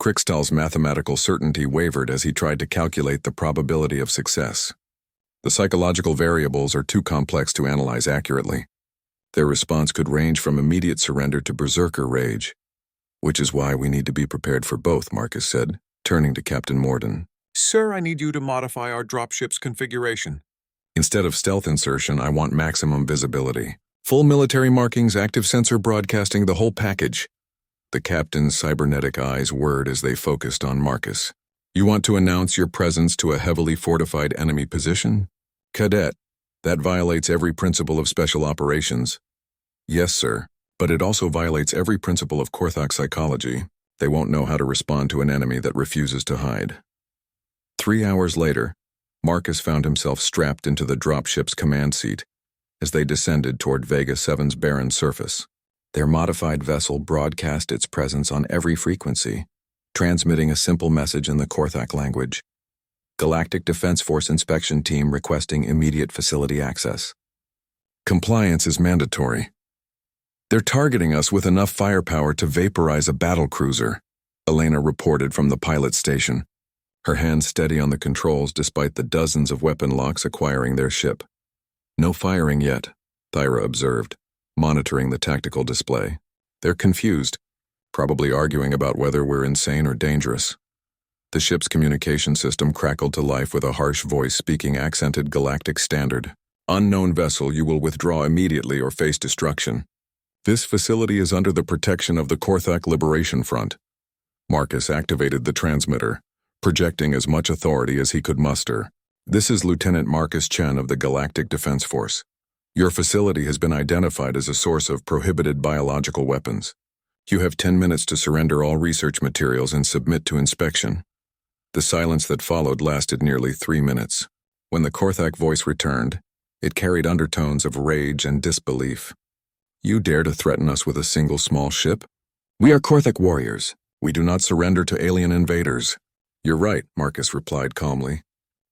Crixtal's mathematical certainty wavered as he tried to calculate the probability of success. The psychological variables are too complex to analyze accurately. Their response could range from immediate surrender to berserker rage. Which is why we need to be prepared for both, Marcus said, turning to Captain Morden. Sir, I need you to modify our dropship's configuration. Instead of stealth insertion, I want maximum visibility. Full military markings, active sensor broadcasting, the whole package. The captain's cybernetic eyes whirred as they focused on Marcus. You want to announce your presence to a heavily fortified enemy position? Cadet, that violates every principle of special operations. Yes, sir, but it also violates every principle of Korthak psychology. They won't know how to respond to an enemy that refuses to hide. 3 hours later, Marcus found himself strapped into the dropship's command seat as they descended toward Vega 7's barren surface. Their modified vessel broadcast its presence on every frequency, transmitting a simple message in the Korthak language. Galactic Defense Force inspection team requesting immediate facility access. Compliance is mandatory. They're targeting us with enough firepower to vaporize a battle cruiser, Elena reported from the pilot station, her hands steady on the controls despite the dozens of weapon locks acquiring their ship. No firing yet, Thyra observed, monitoring the tactical display. They're confused, probably arguing about whether we're insane or dangerous. The ship's communication system crackled to life with a harsh voice speaking accented galactic standard. Unknown vessel, you will withdraw immediately or face destruction. This facility is under the protection of the Korthak Liberation Front. Marcus activated the transmitter, projecting as much authority as he could muster. This is Lieutenant Marcus Chen of the Galactic Defense Force. Your facility has been identified as a source of prohibited biological weapons. You have 10 minutes to surrender all research materials and submit to inspection. The silence that followed lasted nearly 3 minutes. When the Korthak voice returned, it carried undertones of rage and disbelief. You dare to threaten us with a single small ship? We are Korthak warriors. We do not surrender to alien invaders. You're right, Marcus replied calmly.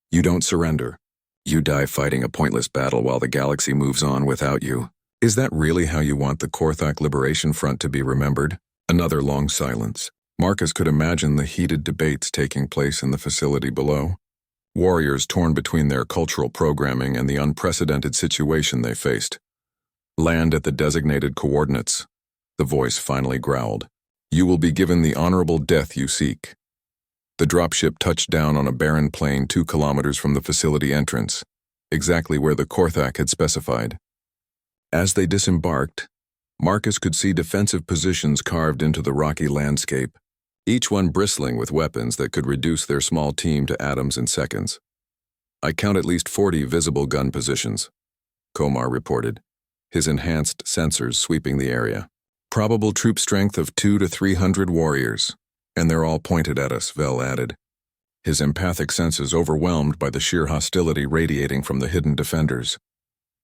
You don't surrender. You die fighting a pointless battle while the galaxy moves on without you. Is that really how you want the Korthak Liberation Front to be remembered? Another long silence. Marcus could imagine the heated debates taking place in the facility below. Warriors torn between their cultural programming and the unprecedented situation they faced. Land at the designated coordinates. The voice finally growled. You will be given the honorable death you seek. The dropship touched down on a barren plain 2 kilometers from the facility entrance, exactly where the Korthak had specified. As they disembarked, Marcus could see defensive positions carved into the rocky landscape, each one bristling with weapons that could reduce their small team to atoms in seconds. I count at least 40 visible gun positions, Komar reported, his enhanced sensors sweeping the area. Probable troop strength of 200 to 300 warriors, and they're all pointed at us, Vel added, his empathic senses overwhelmed by the sheer hostility radiating from the hidden defenders.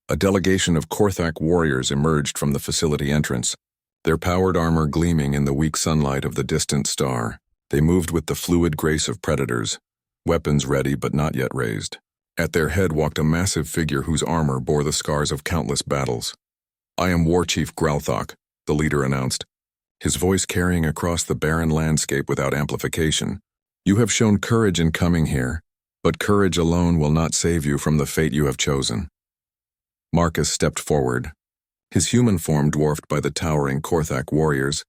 A delegation of Korthak warriors emerged from the facility entrance, their powered armor gleaming in the weak sunlight of the distant star. They moved with the fluid grace of predators, weapons ready but not yet raised. At their head walked a massive figure whose armor bore the scars of countless battles. "I am War Chief Gralthok," the leader announced, his voice carrying across the barren landscape without amplification. "You have shown courage in coming here, but courage alone will not save you from the fate you have chosen." Marcus stepped forward, his human form dwarfed by the towering Korthak warriors,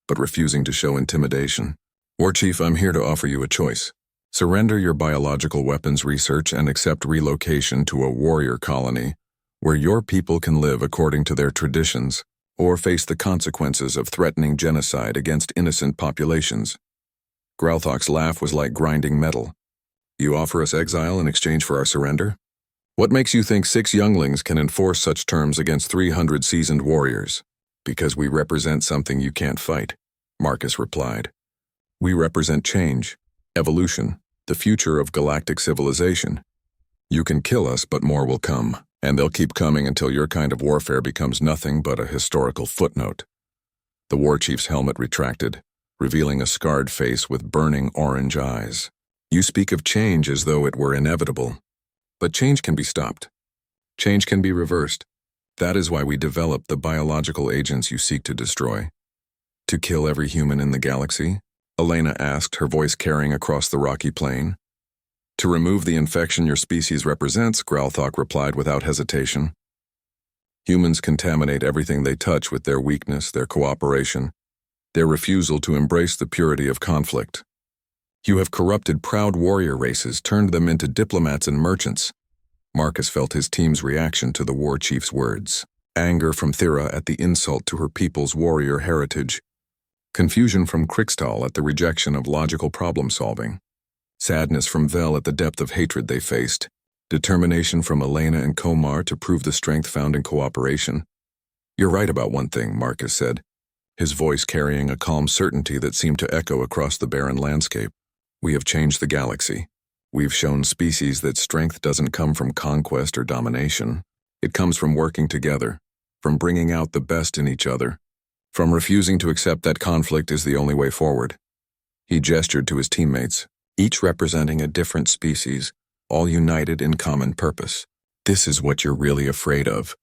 but refusing to show intimidation. "War Chief, I'm here to offer you a choice. Surrender your biological weapons research and accept relocation to a warrior colony where your people can live according to their traditions, or face the consequences of threatening genocide against innocent populations." Gralthok's laugh was like grinding metal. "You offer us exile in exchange for our surrender? What makes you think 6 younglings can enforce such terms against 300 seasoned warriors?" "Because we represent something you can't fight," Marcus replied. "We represent change, evolution, the future of galactic civilization. You can kill us, but more will come, and they'll keep coming until your kind of warfare becomes nothing but a historical footnote." The war chief's helmet retracted, revealing a scarred face with burning orange eyes. "You speak of change as though it were inevitable. But change can be stopped. Change can be reversed. That is why we developed the biological agents you seek to destroy." "To kill every human in the galaxy?" Elena asked, her voice carrying across the rocky plain. "To remove the infection your species represents," Gralthok replied without hesitation. "Humans contaminate everything they touch with their weakness, their cooperation, their refusal to embrace the purity of conflict. You have corrupted proud warrior races, turned them into diplomats and merchants." Marcus felt his team's reaction to the war chief's words. Anger from Thera at the insult to her people's warrior heritage. Confusion from Krixtal at the rejection of logical problem-solving. Sadness from Vel at the depth of hatred they faced. Determination from Elena and Komar to prove the strength found in cooperation. "You're right about one thing," Marcus said, his voice carrying a calm certainty that seemed to echo across the barren landscape. "We have changed the galaxy. We've shown species that strength doesn't come from conquest or domination. It comes from working together, from bringing out the best in each other, from refusing to accept that conflict is the only way forward." He gestured to his teammates, each representing a different species, all united in common purpose. "This is what you're really afraid of.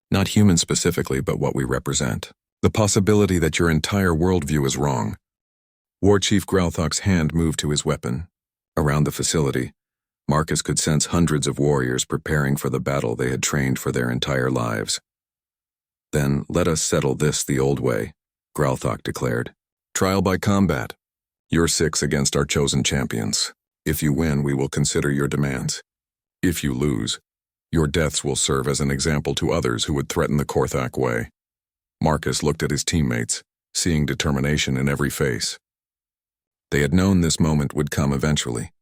Not humans specifically, but what we represent. The possibility that your entire worldview is wrong." War Chief Gralthok's hand moved to his weapon. Around the facility, Marcus could sense hundreds of warriors preparing for the battle they had trained for their entire lives. "Then let us settle this the old way," Gralthok declared. "Trial by combat. You're 6 against our chosen champions. If you win, we will consider your demands. If you lose, your deaths will serve as an example to others who would threaten the Korthak way." Marcus looked at his teammates, seeing determination in every face. They had known this moment would come eventually.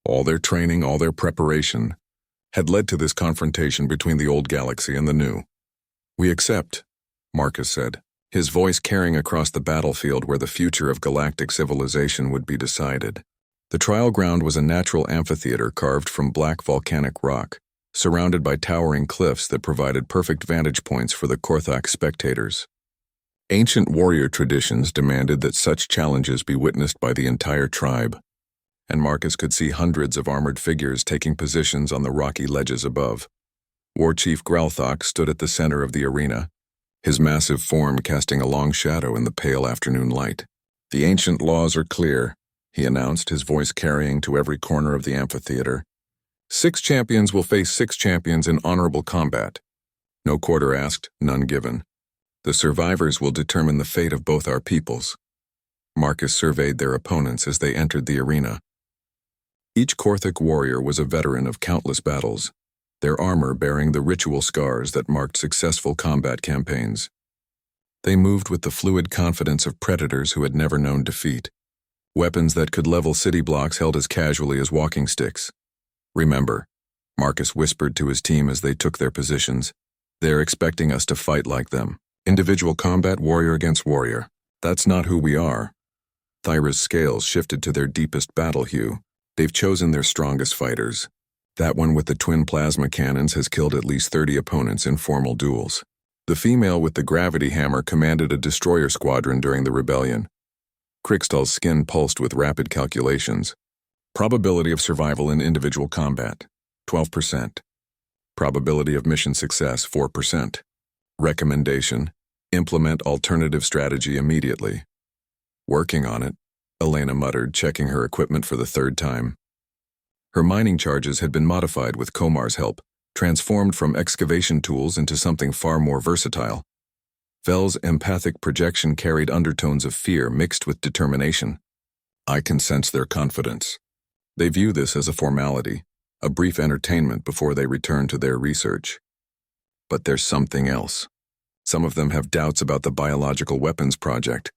All their training, all their preparation, had led to this confrontation between the old galaxy and the new. "We accept," Marcus said, his voice carrying across the battlefield where the future of galactic civilization would be decided. The trial ground was a natural amphitheater carved from black volcanic rock, surrounded by towering cliffs that provided perfect vantage points for the Korthak spectators. Ancient warrior traditions demanded that such challenges be witnessed by the entire tribe, and Marcus could see hundreds of armored figures taking positions on the rocky ledges above. War Chief Gralthok stood at the center of the arena, his massive form casting a long shadow in the pale afternoon light. "The ancient laws are clear," he announced, his voice carrying to every corner of the amphitheater. 6 champions will face 6 champions in honorable combat. No quarter asked, none given. The survivors will determine the fate of both our peoples. Marcus surveyed their opponents as they entered the arena. Each Korthak warrior was a veteran of countless battles, their armor bearing the ritual scars that marked successful combat campaigns. They moved with the fluid confidence of predators who had never known defeat, weapons that could level city blocks held as casually as walking sticks. "Remember, Marcus whispered to his team as they took their positions. "They're expecting us to fight like them. Individual combat, warrior against warrior. That's not who we are." Thyra's scales shifted to their deepest battle hue. They've chosen their strongest fighters. That one with the twin plasma cannons has killed at least 30 opponents in formal duels. The female with the gravity hammer commanded a destroyer squadron during the rebellion. Krikstal's skin pulsed with rapid calculations. Probability of survival in individual combat, 12%. Probability of mission success, 4%. Recommendation: implement alternative strategy immediately. "Working on it," Elena muttered, checking her equipment for the third time. Her mining charges had been modified with Komar's help, transformed from excavation tools into something far more versatile. Vel's empathic projection carried undertones of fear mixed with determination. "I can sense their confidence. They view this as a formality, a brief entertainment before they return to their research. But there's something else. Some of them have doubts about the biological weapons project."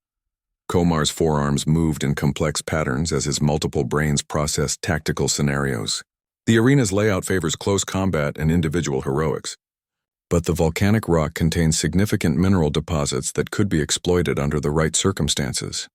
Komar's forearms moved in complex patterns as his multiple brains processed tactical scenarios. The arena's layout favors close combat and individual heroics. But the volcanic rock contains significant mineral deposits that could be exploited under the right circumstances.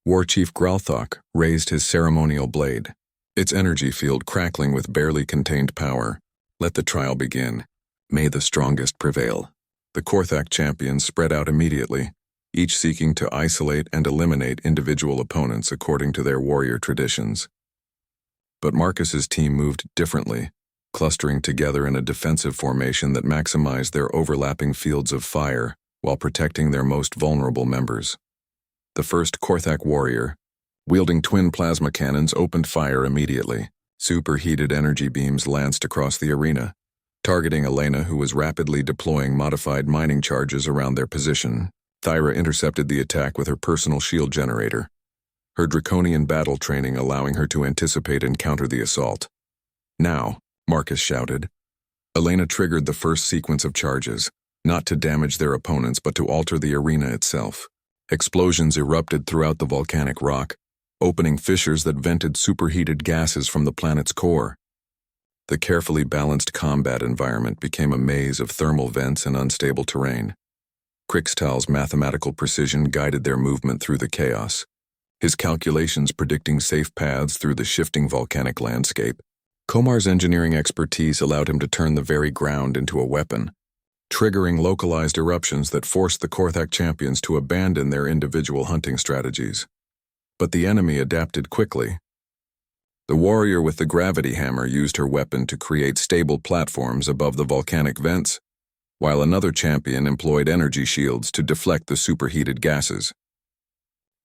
War Chief Gralthok raised his ceremonial blade, its energy field crackling with barely contained power. "Let the trial begin. May the strongest prevail." The Korthak champions spread out immediately, each seeking to isolate and eliminate individual opponents according to their warrior traditions. But Marcus's team moved differently, clustering together in a defensive formation that maximized their overlapping fields of fire while protecting their most vulnerable members. The first Korthak warrior, wielding twin plasma cannons, opened fire immediately. Superheated energy beams lanced across the arena, targeting Elena, who was rapidly deploying modified mining charges around their position. Thyra intercepted the attack with her personal shield generator, her draconian battle training allowing her to anticipate and counter the assault. "Now," Marcus shouted. Elena triggered the first sequence of charges, not to damage their opponents but to alter the arena itself. Explosions erupted throughout the volcanic rock, opening fissures that vented superheated gases from the planet's core. The carefully balanced combat environment became a maze of thermal vents and unstable terrain. Krikstal's mathematical precision guided their movement through the chaos, his calculations predicting safe paths through the shifting volcanic landscape. Komar's engineering expertise allowed him to turn the very ground into a weapon, triggering localized eruptions that forced the Korthak champions to abandon their individual hunting strategies. But the enemy adapted quickly. The warrior with the gravity hammer used her weapon to create stable platforms above the volcanic vents, while another champion employed energy shields to deflect the superheated gases.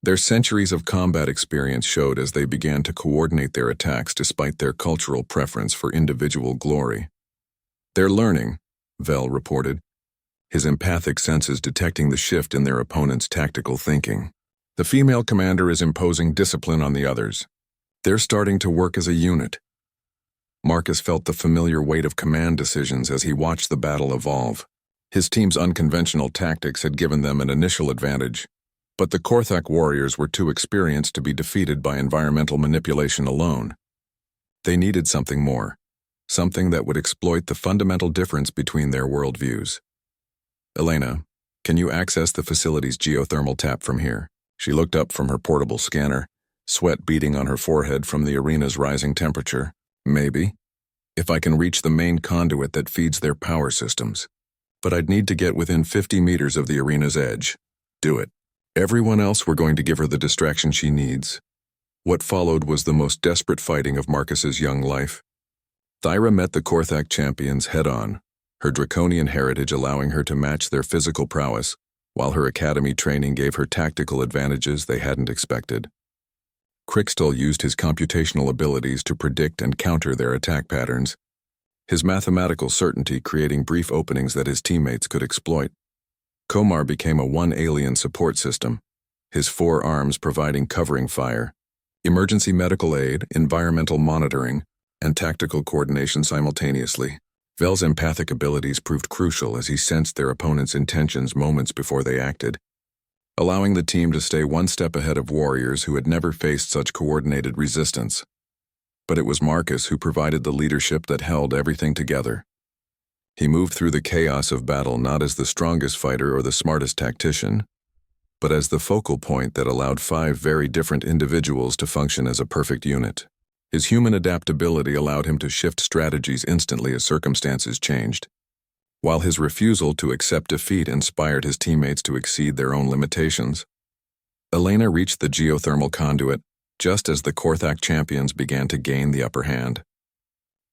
Their centuries of combat experience showed as they began to coordinate their attacks despite their cultural preference for individual glory. "They're learning," Vel reported, his empathic senses detecting the shift in their opponent's tactical thinking. "The female commander is imposing discipline on the others. They're starting to work as a unit." Marcus felt the familiar weight of command decisions as he watched the battle evolve. His team's unconventional tactics had given them an initial advantage, but the Korthak warriors were too experienced to be defeated by environmental manipulation alone. They needed something more, something that would exploit the fundamental difference between their worldviews. "Elena, can you access the facility's geothermal tap from here?" She looked up from her portable scanner, sweat beading on her forehead from the arena's rising temperature. "Maybe, if I can reach the main conduit that feeds their power systems. But I'd need to get within 50 meters of the arena's edge." "Do it." Everyone else were going to give her the distraction she needs. What followed was the most desperate fighting of Marcus's young life. Thyra met the Korthak champions head-on, her draconian heritage allowing her to match their physical prowess, while her academy training gave her tactical advantages they hadn't expected. Krikstal used his computational abilities to predict and counter their attack patterns, his mathematical certainty creating brief openings that his teammates could exploit. Komar became a one-alien support system, his 4 arms providing covering fire, emergency medical aid, environmental monitoring, and tactical coordination simultaneously. Vel's empathic abilities proved crucial as he sensed their opponent's intentions moments before they acted, allowing the team to stay one step ahead of warriors who had never faced such coordinated resistance. But it was Marcus who provided the leadership that held everything together. He moved through the chaos of battle not as the strongest fighter or the smartest tactician, but as the focal point that allowed 5 very different individuals to function as a perfect unit. His human adaptability allowed him to shift strategies instantly as circumstances changed, while his refusal to accept defeat inspired his teammates to exceed their own limitations. Elena reached the geothermal conduit just as the Korthak champions began to gain the upper hand.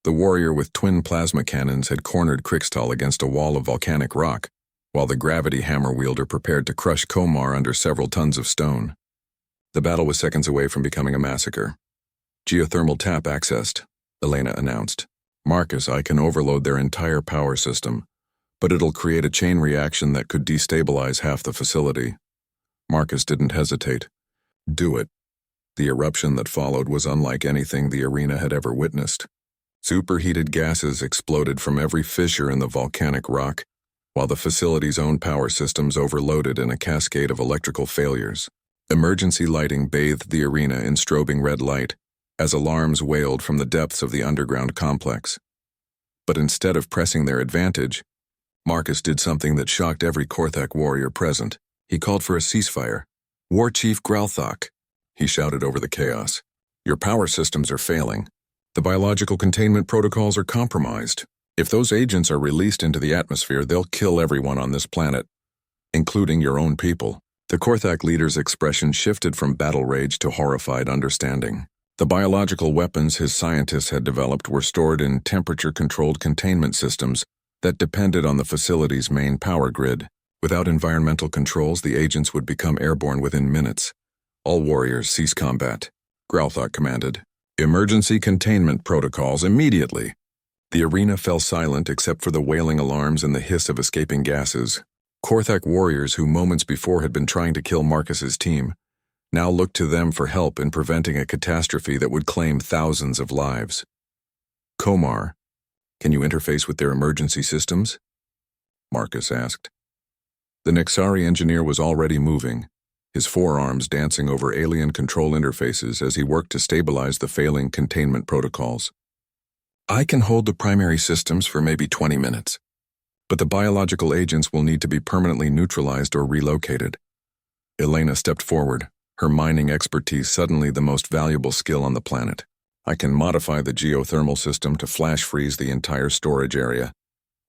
The warrior with twin plasma cannons had cornered Krixtal against a wall of volcanic rock, while the gravity hammer wielder prepared to crush Komar under several tons of stone. The battle was seconds away from becoming a massacre. "Geothermal tap accessed," Elena announced. "Marcus, I can overload their entire power system, but it'll create a chain reaction that could destabilize half the facility." Marcus didn't hesitate. "Do it." The eruption that followed was unlike anything the arena had ever witnessed. Superheated gases exploded from every fissure in the volcanic rock, while the facility's own power systems overloaded in a cascade of electrical failures. Emergency lighting bathed the arena in strobing red light, as alarms wailed from the depths of the underground complex. But instead of pressing their advantage, Marcus did something that shocked every Korthak warrior present. He called for a ceasefire. "War Chief Gralthak," he shouted over the chaos, "your power systems are failing. The biological containment protocols are compromised. If those agents are released into the atmosphere, they'll kill everyone on this planet, including your own people." The Korthak leader's expression shifted from battle rage to horrified understanding. The biological weapons his scientists had developed were stored in temperature-controlled containment systems that depended on the facility's main power grid. Without environmental controls, the agents would become airborne within minutes. "All warriors cease combat," Gralthak commanded. "Emergency containment protocols immediately." The arena fell silent except for the wailing alarms and the hiss of escaping gases. Korthak warriors who moments before had been trying to kill Marcus's team now looked to them for help in preventing a catastrophe that would claim thousands of lives. "Komar, can you interface with their emergency systems?" Marcus asked. The Nexari engineer was already moving, his forearms dancing over alien control interfaces as he worked to stabilize the failing containment protocols. "I can hold the primary systems for maybe 20 minutes, but the biological agents will need to be permanently neutralized or relocated." Elena stepped forward, her mining expertise suddenly the most valuable skill on the planet. "I can modify the geothermal system to flash freeze the entire storage area.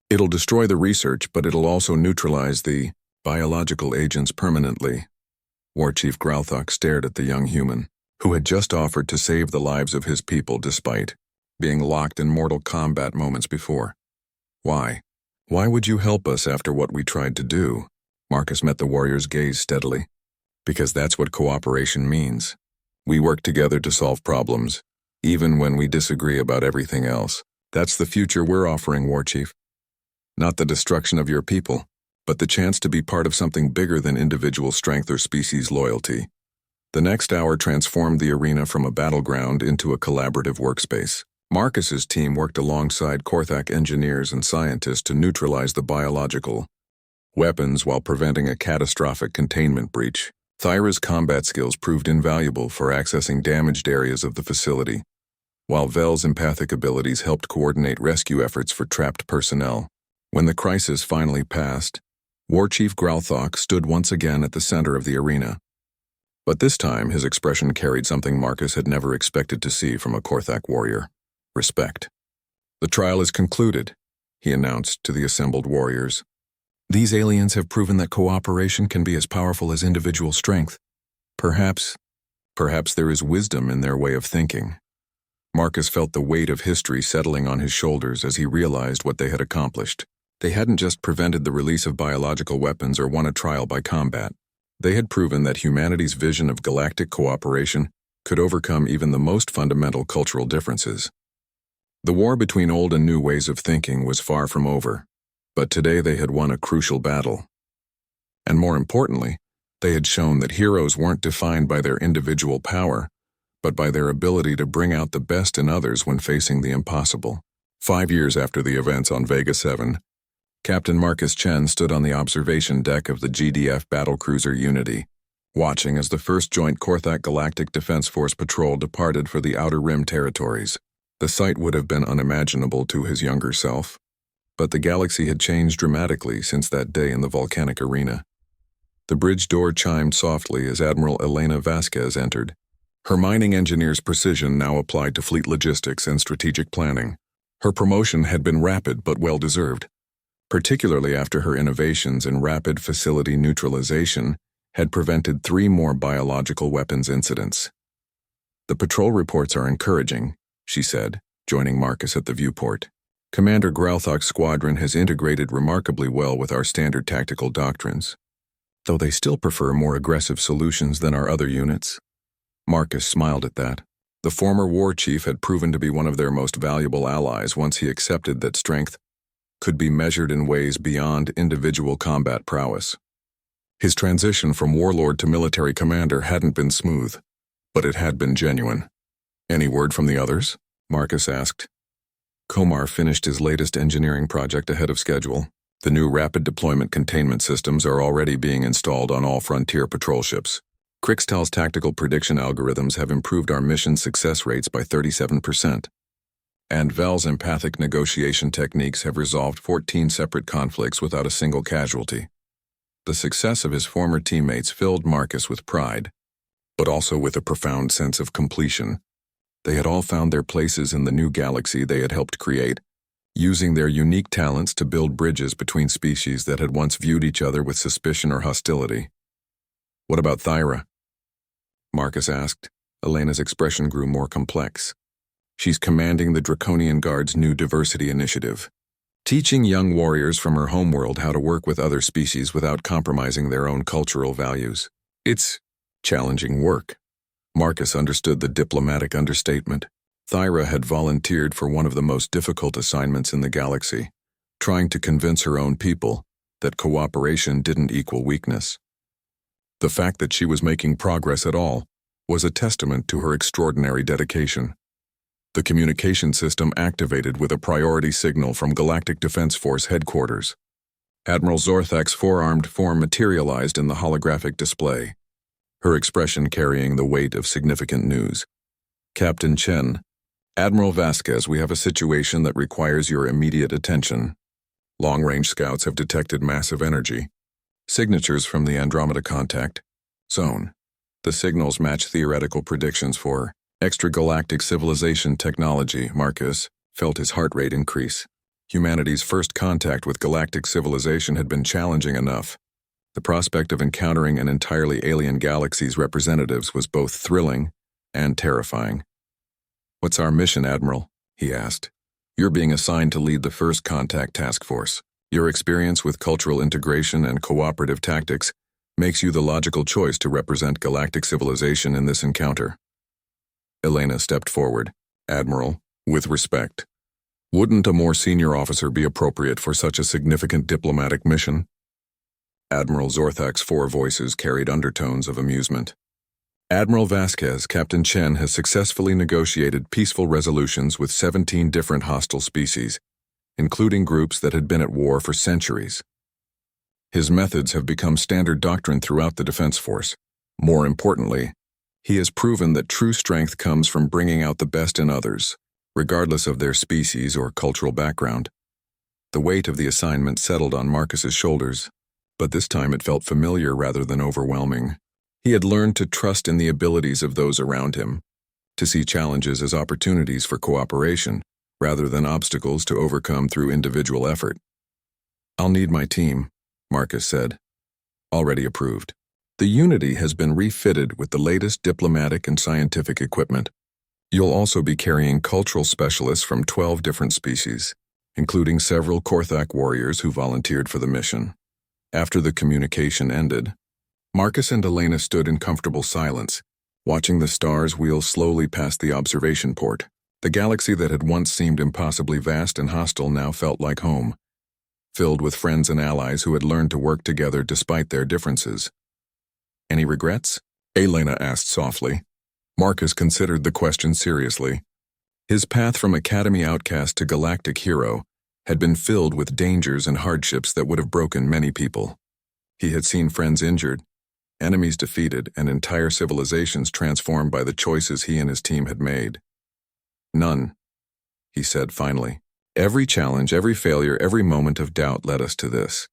It'll destroy the research, but it'll also neutralize the biological agents permanently." War Chief Gralthak stared at the young human, who had just offered to save the lives of his people despite being locked in mortal combat moments before. "Why? Why would you help us after what we tried to do?" Marcus met the warrior's gaze steadily. "Because that's what cooperation means. We work together to solve problems, even when we disagree about everything else. That's the future we're offering, War Chief. Not the destruction of your people, but the chance to be part of something bigger than individual strength or species loyalty." The next hour transformed the arena from a battleground into a collaborative workspace. Marcus's team worked alongside Korthak engineers and scientists to neutralize the biological weapons while preventing a catastrophic containment breach. Thyra's combat skills proved invaluable for accessing damaged areas of the facility, while Vel's empathic abilities helped coordinate rescue efforts for trapped personnel. When the crisis finally passed, War Chief Gralthak stood once again at the center of the arena. But this time, his expression carried something Marcus had never expected to see from a Korthak warrior: respect. "The trial is concluded," he announced to the assembled warriors. "These aliens have proven that cooperation can be as powerful as individual strength. Perhaps there is wisdom in their way of thinking." Marcus felt the weight of history settling on his shoulders as he realized what they had accomplished. They hadn't just prevented the release of biological weapons or won a trial by combat. They had proven that humanity's vision of galactic cooperation could overcome even the most fundamental cultural differences. The war between old and new ways of thinking was far from over, but today they had won a crucial battle. And more importantly, they had shown that heroes weren't defined by their individual power, but by their ability to bring out the best in others when facing the impossible. 5 years after the events on Vega 7, Captain Marcus Chen stood on the observation deck of the GDF battlecruiser Unity, watching as the 1st Joint Korthak Galactic Defense Force Patrol departed for the Outer Rim territories. The sight would have been unimaginable to his younger self, but the galaxy had changed dramatically since that day in the volcanic arena. The bridge door chimed softly as Admiral Elena Vasquez entered. Her mining engineer's precision now applied to fleet logistics and strategic planning. Her promotion had been rapid but well-deserved, particularly after her innovations in rapid facility neutralization had prevented 3 more biological weapons incidents. "The patrol reports are encouraging," she said, joining Marcus at the viewport. "Commander Grauthok's squadron has integrated remarkably well with our standard tactical doctrines, though they still prefer more aggressive solutions than our other units." Marcus smiled at that. The former war chief had proven to be one of their most valuable allies once he accepted that strength could be measured in ways beyond individual combat prowess. His transition from warlord to military commander hadn't been smooth, but it had been genuine. "Any word from the others?" Marcus asked. Komar finished his latest engineering project ahead of schedule. The new rapid deployment containment systems are already being installed on all frontier patrol ships. Krixtal's tactical prediction algorithms have improved our mission success rates by 37%. And Val's empathic negotiation techniques have resolved 14 separate conflicts without a single casualty. The success of his former teammates filled Marcus with pride, but also with a profound sense of completion. They had all found their places in the new galaxy they had helped create, using their unique talents to build bridges between species that had once viewed each other with suspicion or hostility. "What about Thyra?" Marcus asked. Elena's expression grew more complex. "She's commanding the Draconian Guard's new diversity initiative, teaching young warriors from her homeworld how to work with other species without compromising their own cultural values. It's challenging work." Marcus understood the diplomatic understatement. Thyra had volunteered for one of the most difficult assignments in the galaxy, trying to convince her own people that cooperation didn't equal weakness. The fact that she was making progress at all was a testament to her extraordinary dedication. The communication system activated with a priority signal from Galactic Defense Force headquarters. Admiral Zorthak's four-armed form materialized in the holographic display, her expression carrying the weight of significant news. "Captain Chen, Admiral Vasquez, we have a situation that requires your immediate attention. Long-range scouts have detected massive energy. Signatures from the Andromeda contact zone. The signals match theoretical predictions for extragalactic civilization technology." Marcus felt his heart rate increase. Humanity's first contact with galactic civilization had been challenging enough. The prospect of encountering an entirely alien galaxy's representatives was both thrilling and terrifying. "What's our mission, Admiral?" he asked. "You're being assigned to lead the First Contact Task Force. Your experience with cultural integration and cooperative tactics makes you the logical choice to represent galactic civilization in this encounter." Elena stepped forward. "Admiral, with respect, wouldn't a more senior officer be appropriate for such a significant diplomatic mission?" Admiral Zorthak's 4 voices carried undertones of amusement. "Admiral Vasquez, Captain Chen has successfully negotiated peaceful resolutions with 17 different hostile species, including groups that had been at war for centuries. His methods have become standard doctrine throughout the Defense Force. More importantly, he has proven that true strength comes from bringing out the best in others, regardless of their species or cultural background." The weight of the assignment settled on Marcus's shoulders, but this time it felt familiar rather than overwhelming. He had learned to trust in the abilities of those around him, to see challenges as opportunities for cooperation, rather than obstacles to overcome through individual effort. "I'll need my team," Marcus said. "Already approved. The Unity has been refitted with the latest diplomatic and scientific equipment. You'll also be carrying cultural specialists from 12 different species, including several Korthak warriors who volunteered for the mission." After the communication ended, Marcus and Elena stood in comfortable silence, watching the stars wheel slowly past the observation port. The galaxy that had once seemed impossibly vast and hostile now felt like home, filled with friends and allies who had learned to work together despite their differences. "Any regrets?" Elena asked softly. Marcus considered the question seriously. His path from Academy Outcast to Galactic Hero had been filled with dangers and hardships that would have broken many people. He had seen friends injured, enemies defeated, and entire civilizations transformed by the choices he and his team had made. None, he said finally. Every challenge, every failure, every moment of doubt led us to this.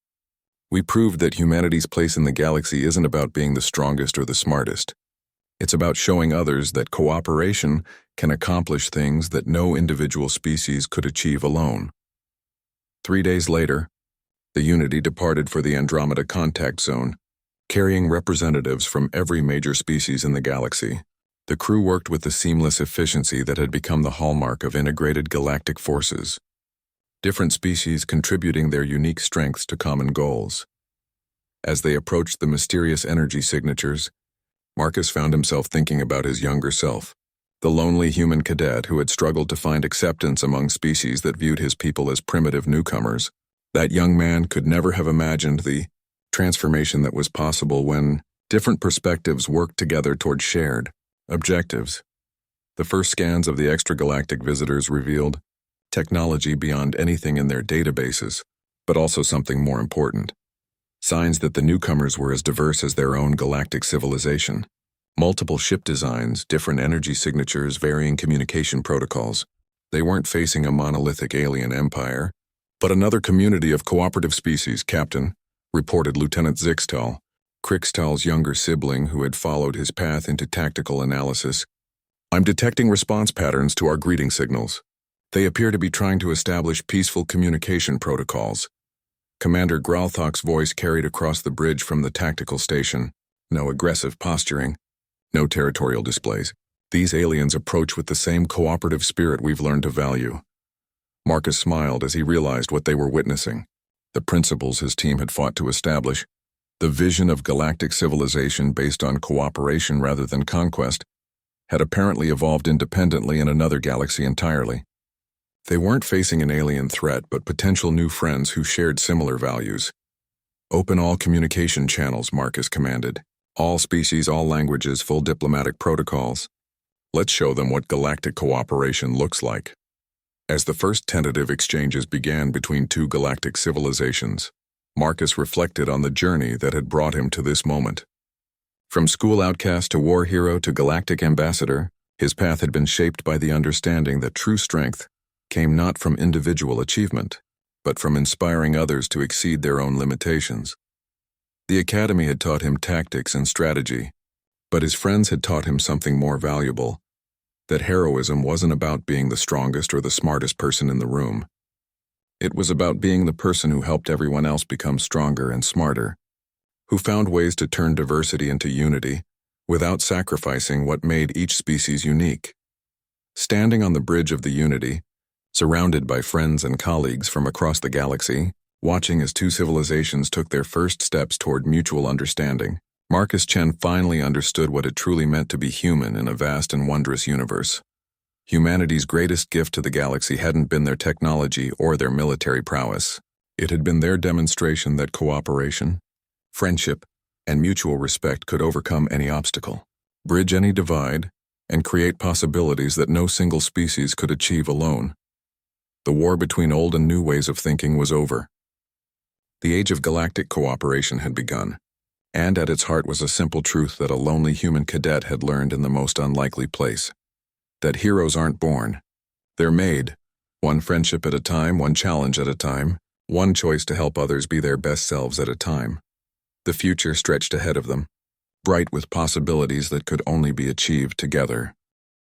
We proved that humanity's place in the galaxy isn't about being the strongest or the smartest. It's about showing others that cooperation can accomplish things that no individual species could achieve alone. 3 days later, the Unity departed for the Andromeda contact zone, carrying representatives from every major species in the galaxy. The crew worked with the seamless efficiency that had become the hallmark of integrated galactic forces, different species contributing their unique strengths to common goals. As they approached the mysterious energy signatures, Marcus found himself thinking about his younger self, the lonely human cadet who had struggled to find acceptance among species that viewed his people as primitive newcomers. That young man could never have imagined the transformation that was possible when different perspectives worked together toward shared objectives. The first scans of the extragalactic visitors revealed technology beyond anything in their databases, but also something more important. Signs that the newcomers were as diverse as their own galactic civilization. Multiple ship designs, different energy signatures, varying communication protocols. They weren't facing a monolithic alien empire, but another community of cooperative species, Captain, reported Lieutenant Zixtal, Krixtal's younger sibling who had followed his path into tactical analysis. I'm detecting response patterns to our greeting signals. They appear to be trying to establish peaceful communication protocols. Commander Gralthok's voice carried across the bridge from the tactical station. No aggressive posturing, no territorial displays. These aliens approach with the same cooperative spirit we've learned to value. Marcus smiled as he realized what they were witnessing. The principles his team had fought to establish, the vision of galactic civilization based on cooperation rather than conquest, had apparently evolved independently in another galaxy entirely. They weren't facing an alien threat, but potential new friends who shared similar values. Open all communication channels, Marcus commanded. All species, all languages, full diplomatic protocols. Let's show them what galactic cooperation looks like. As the first tentative exchanges began between two galactic civilizations, Marcus reflected on the journey that had brought him to this moment. From school outcast to war hero to galactic ambassador, his path had been shaped by the understanding that true strength came not from individual achievement, but from inspiring others to exceed their own limitations. The academy had taught him tactics and strategy, but his friends had taught him something more valuable, that heroism wasn't about being the strongest or the smartest person in the room. It was about being the person who helped everyone else become stronger and smarter, who found ways to turn diversity into unity without sacrificing what made each species unique. Standing on the bridge of the Unity, surrounded by friends and colleagues from across the galaxy, watching as two civilizations took their first steps toward mutual understanding, Marcus Chen finally understood what it truly meant to be human in a vast and wondrous universe. Humanity's greatest gift to the galaxy hadn't been their technology or their military prowess. It had been their demonstration that cooperation, friendship, and mutual respect could overcome any obstacle, bridge any divide, and create possibilities that no single species could achieve alone. The war between old and new ways of thinking was over. The age of galactic cooperation had begun, and at its heart was a simple truth that a lonely human cadet had learned in the most unlikely place. That heroes aren't born. They're made, one friendship at a time, one challenge at a time, one choice to help others be their best selves at a time. The future stretched ahead of them, bright with possibilities that could only be achieved together.